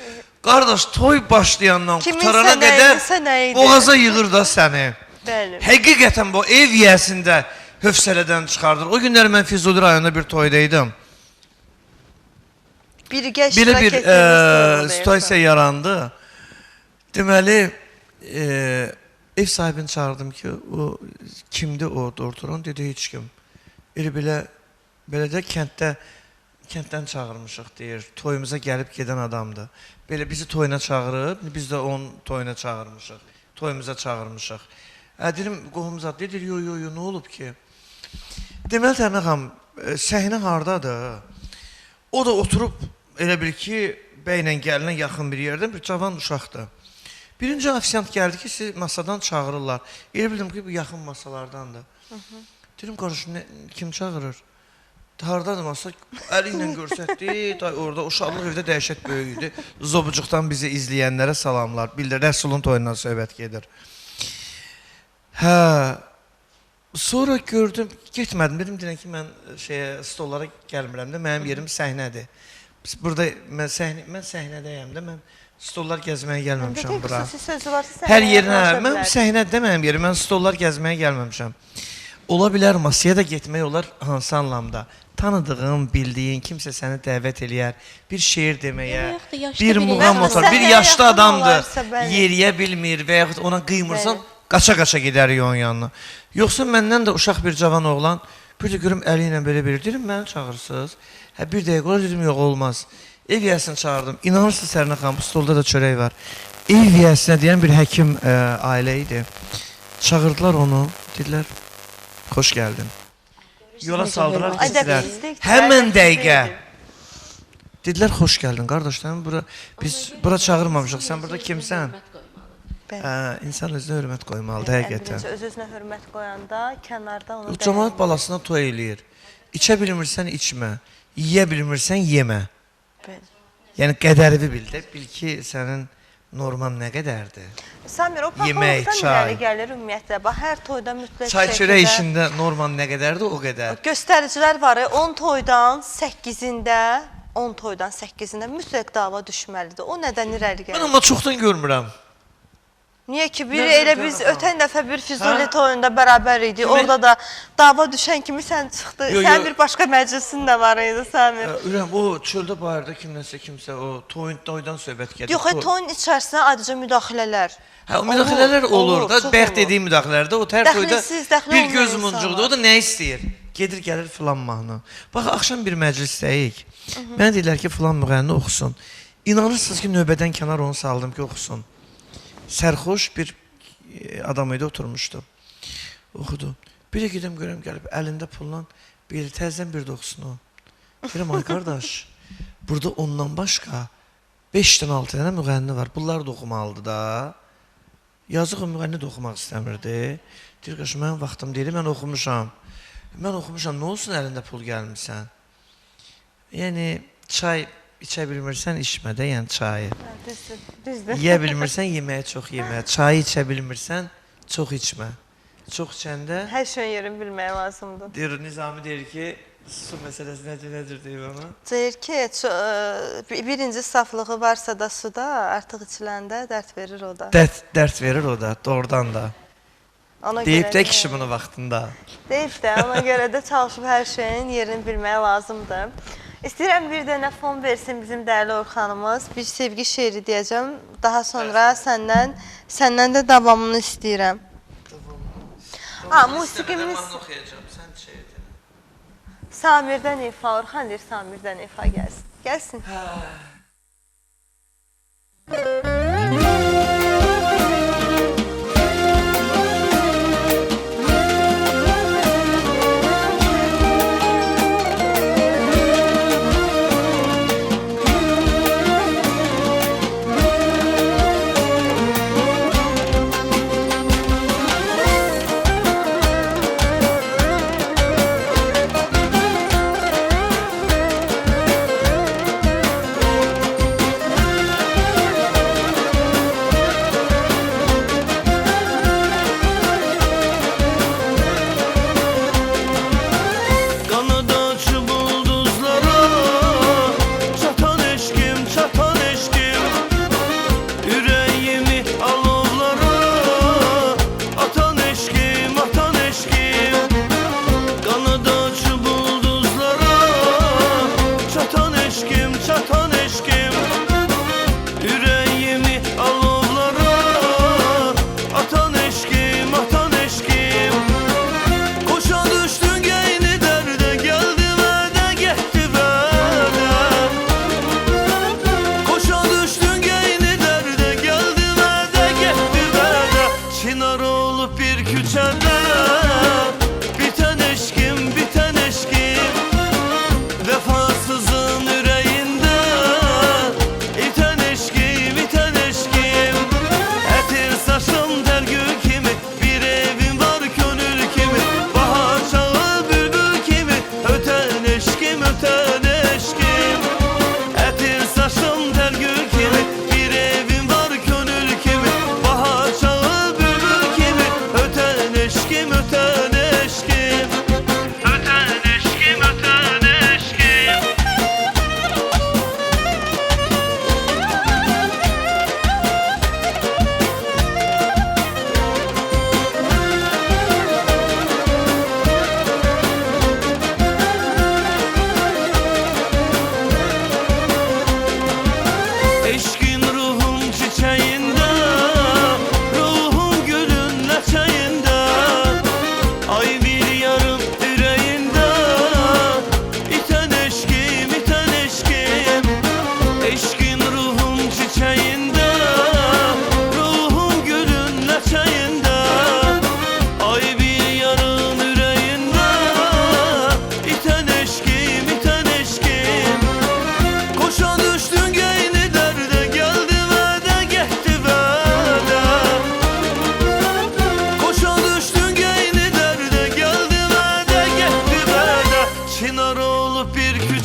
Qardaş, toy başlayandan qutarana qədər boğaza yığır da səni. Həqiqətən bu ev yiyəsində hövsələdən çıxardır. O günlər mən Füzuli rayonunda bir toydaydım. Belə bir situasiya yarandı. Deməli, ev sahibini çağırdım ki, o kimdir o oturan, dedi heç kim. Belə də kənddən çağırmışıq deyir, toyumuza gəlib gedən adamdır. Belə bizi toyuna çağırıb, biz də onun toyuna çağırmışıq, toyumuza çağırmışıq. Deyirəm, qohumuzad deyir, yo, nə olub ki? Deməli, Tərnə xanım, səhnə hardadır? O da oturub, elə bil ki, bəylə gəlinə yaxın bir yerdən bir cavan uşaqdır. Birinci ofisiyant gəldi ki, sizi masadan çağırırlar. Elə bildim ki, bu yaxın masalardandır. Dedim, qardaşım, kim çağırır? Hardadır masa? Əli ilə görsətdi, orada uşaqlıq evdə dəhşət böyük idi. Zobucuqdan bizi izləyənlərə salamlar. Bildir, Rəsulun toyundan söhbət gedir. Hə, sonra gördüm, getmədim. Dedim ki, mən stollara gəlmirəm də, mənim yerim səhnədir. Burada mən səhnədəyəm də, mən stollar gəzməyə gəlməmişəm bura. Hər yerinə, mən səhnədə mənim yerim, mən stollar gəzməyə gəlməmişəm. Ola bilər, masaya da getmək olar hansı anlamda. Tanıdığın, bildiyin, kimsə səni dəvət eləyər, bir şeir deməyə, bir muğam otar, bir yaşlı adamdır, yeriyə bilmir və yaxud ona qıymırsan, qaça-qaça gedərik onun yanına. Yoxsa məndən də uşaq bir cavan oğlan, bir də görüm əli ilə belə bilir, deyirəm, məni çağırırsınız. Bir dəqiq olar, dedim, yox, olmaz. Ev yiyəsini çağırdım, inanırsınız Tərnə xanım, bu stolda da çörək var. Eviyəsinə deyən bir həkim ailə idi. Çağırdılar onu, dedilər, xoş gəldin. Yola saldılar, dedilər, həmən dəqiqə. Dedilər, xoş gəldin, qardaşlarım, biz bura çağırmamışıq, sən burada kimsən? İnsan özünə hörmət qoymalıdır, həqiqətən. Öz-özünə hörmət qoyanda, kənarda onu Cəmaət balasına toy eləyir. İçə bilmirsən, içmə. Yeyə bilmirsən, yemə. Yəni, qədərivi bil də, bil ki, sənin norman nə qədərdir? Samir, o Yemək, paxılıqdan çay. irəli gəlir ümumiyyətlə. Bax, hər toyda mütləq Çay çörək işində norman nə qədərdir, o qədər. Göstəricilər var, 10 toydan 8-ində, 10 toydan 8-ində mütləq dava düşməlidir. O nədən irəli Mən gəlir? amma çoxdan görmürəm. Niyə ki, biri elə biz ötən dəfə bir Füzuli toyunda bərabər idi. Orada da dava düşən kimi sən çıxdı. Sən bir başqa məclisin də var idi, Samir. Ürəm, o çöldə bayırda kimsə o toydan söhbət gəlir. Yox, toyun içərisinə adıca müdaxilələr. Hə, o müdaxilələr olur da, çox bəyək olur. dediyi müdaxilələrdə o tər toyda Dəxlisiz, dəxli bir olmayan göz insan muncuqdur. var. O da nə istəyir? Gedir, gəlir filan mahnı. Bax, axşam bir məclisdəyik. Mənə deyirlər ki, filan müğənni oxusun. İnanırsınız ki, növbədən kənar onu saldım ki, oxusun. Sərxoş bir adam idi, oturmuşdu. Oxudu. Bir də gedim görəm gəlib, əlində pulla bir təzdən bir də oxusun o. Deyirəm, ay qardaş, burada ondan başqa 5-dən 6 dənə müğənni var. Bunlar da oxumalıdır da. Yazıq o müğənni də oxumaq istəmirdi. Deyir, qaşı, mənim vaxtım deyil, mən oxumuşam. Mən oxumuşam, nə olsun əlində pul gəlmirsən? Yəni, çay içə bilmirsən, içmə də, yəni çayı. Düzdür. Yeyə bilmirsən, yeməyə çox yemə. Çayı içə bilmirsən, çox içmə. Çox içəndə, Hər şeyin yerini bilmək lazımdır. deyir, Nizami deyir ki, su məsələsi nədir deyir ona? Deyir ki, birinci saflığı varsa da suda, artıq içiləndə dərd verir o da. Dərd verir o da, doğrudan da. Ona Deyib görə də kişi bunu vaxtında. Deyib də, ona görə də çalışıb hər şeyin yerini bilmək lazımdır. İstəyirəm bir dənə fon versin bizim dəyərli Orxanımız. Bir sevgi şeiri deyəcəm. Daha sonra səndən də davamını istəyirəm. Ha, musiqimiz oxuyacam, sən şey edin. Samirdən ifa, Orxan deyir Samirdən ifa gəlsin. Gəlsin.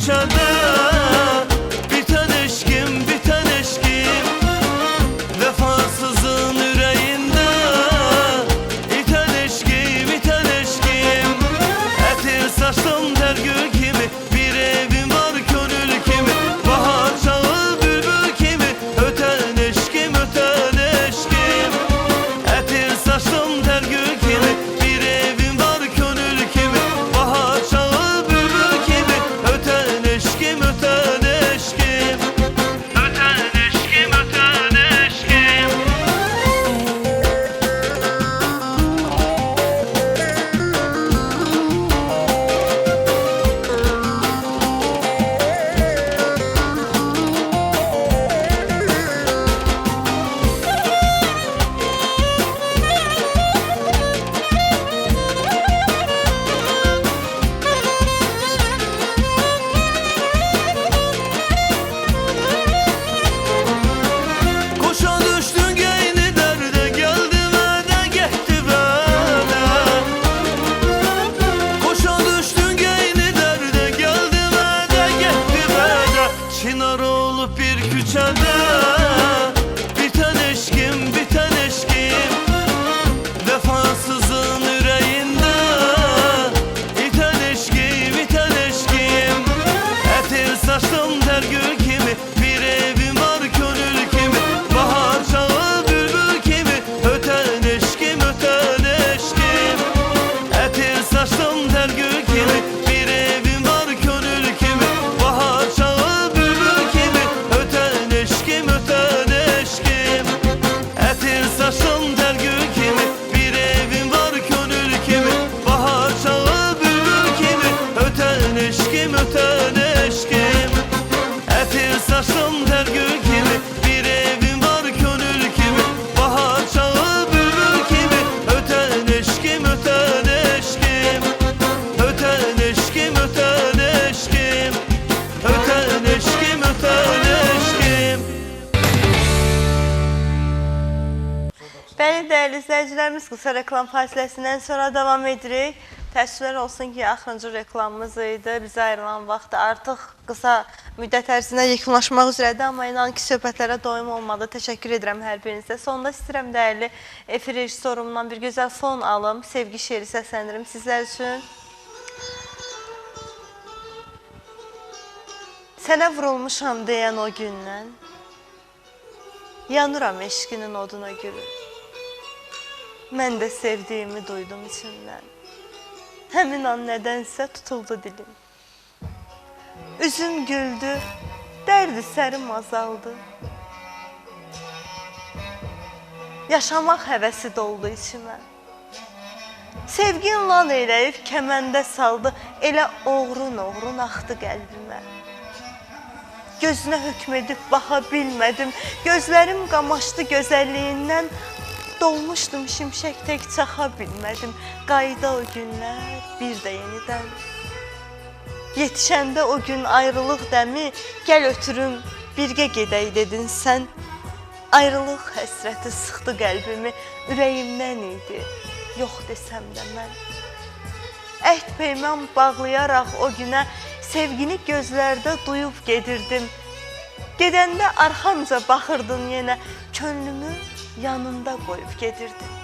küçədə Bitən eşkim, bitən eşkim Vəfasızın ürəyində İtən eşkim, itən eşkim Ətir saçdım tər gül kimi Bir evim var könül kimi Bahar çağı bülbül kimi Ötən eşkim, ötən eşkim Ətir saçdım tər gül kimi Bir evim var könül kimi Bahar çağı bülbül kimi Ötən eşkim, ötən eşkim Ötən eşkim, ötən eşkim Koşa düşdün geyni dərdə Gəldi vədə, getdi vədə Koşa düşdün geyni dərdə Gəldi vədə, getdi vədə Çınar olub bir küçədə Bitən eşkim, bitən eşkim Vəfasızın ürəyində İtən eşkim, itən eşkim Ətir saçdım tər gül kimi Bir evim var könül kimi Bahar çağı bülbül kimi Ötən eşkim, ötən eşkim Ətir saçdım tər gül kimi Bir evim var könül kimi Bahar çağı bülbül kimi Ötən eşkim, ötən eşkim Ətir saçdım tər gül kimi Bir evim var könül kimi Bahar çağı bülbül kimi Ötən eşkim, ötən eşkim Ətir saçdım tər gül kimi Bir evim var könül kimi Bahar çağı bülbül kimi Ötən eşkim, ötən eşkim Ötən eşkim, ötən eşkim Ötən eşkim, ötən eşkim Bəli, dəyərli izləyicilərimiz, qısa reklam fasiləsindən sonra davam edirik. Təəssüflər olsun ki, axırıncı reklamımız idi. Bizə ayrılan vaxt artıq qısa müddət ərzində yekunlaşmaq üzrədir, amma inan ki, söhbətlərə doyum olmadı. Təşəkkür edirəm hər birinizə. Sonda istəyirəm dəyərli efir rejissorumdan bir gözəl fon alım, sevgi şeiri səsləndirim sizlər üçün. Sənə vurulmuşam deyən o gündən, yanıram eşqinin oduna gülüm. Mən də sevdiyimi duydum içimdən. Həmin an nədənsə tutuldu dilim. Üzüm güldü, dərdi sərim azaldı. Yaşamaq həvəsi doldu içimə. Sevgin lan eləyib kəməndə saldı, elə oğrun-oğrun axdı qəlbimə. Gözünə hökm edib baxa bilmədim, gözlərim qamaşdı gözəlliyindən. Dolmuşdum şimşək tək çaxa bilmədim, qayda o günlər bir də yenidən. Yetişəndə o gün ayrılıq dəmi, gəl ötürüm, birgə gedək dedin sən. Ayrılıq həsrəti sıxdı qəlbimi, ürəyimdən idi, yox desəm də mən. Əhd peyman bağlayaraq o günə, sevgini gözlərdə duyub gedirdim. Gedəndə arxamca baxırdın yenə, könlümü yanında qoyub gedirdim.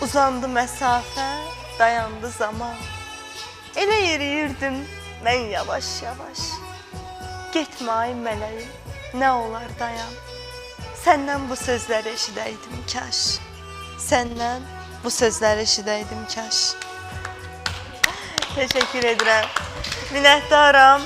Uzandı məsafə, dayandı zaman. Elə yeriyirdim mən yavaş-yavaş. Getmə ay mələyim, nə olar dayan. Səndən bu sözləri eşidəydim kaş. Səndən bu sözləri eşidəydim kaş. Təşəkkür edirəm. Minnətdaram.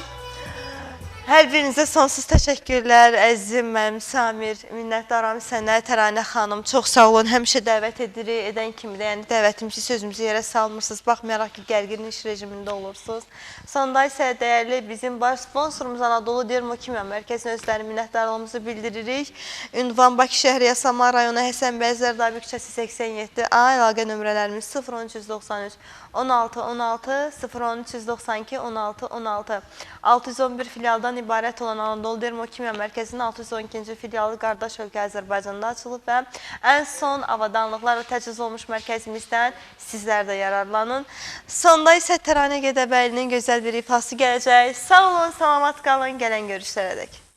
Hər birinizə sonsuz təşəkkürlər, əzizim mənim Samir, minnətdaram sənə, Təranə xanım, çox sağ olun, həmişə dəvət edirik, edən kimi də, yəni dəvətimizi, sözümüzü yerə salmırsınız, baxmayaraq ki, gərgin iş rejimində olursunuz. Sonda isə dəyərli bizim baş sponsorumuz Anadolu Dermokimya Mərkəzinə özləri minnətdarlığımızı bildiririk. Ünvan Bakı şəhəri Yasamal rayonu Həsən Bəzər Dabi küçəsi 87A, əlaqə nömrələrimiz 01393 16 16 01392 16 16 611 filialdan filialdan ibarət olan Anadolu Dermokimiya Mərkəzinin 612-ci filialı qardaş ölkə Azərbaycanda açılıb və ən son avadanlıqlarla təchiz olmuş mərkəzimizdən sizlər də yararlanın. Sonda isə Təranə Gədəbəylinin gözəl bir ifası gələcək. Sağ olun, salamat qalın, gələn görüşlərə dək.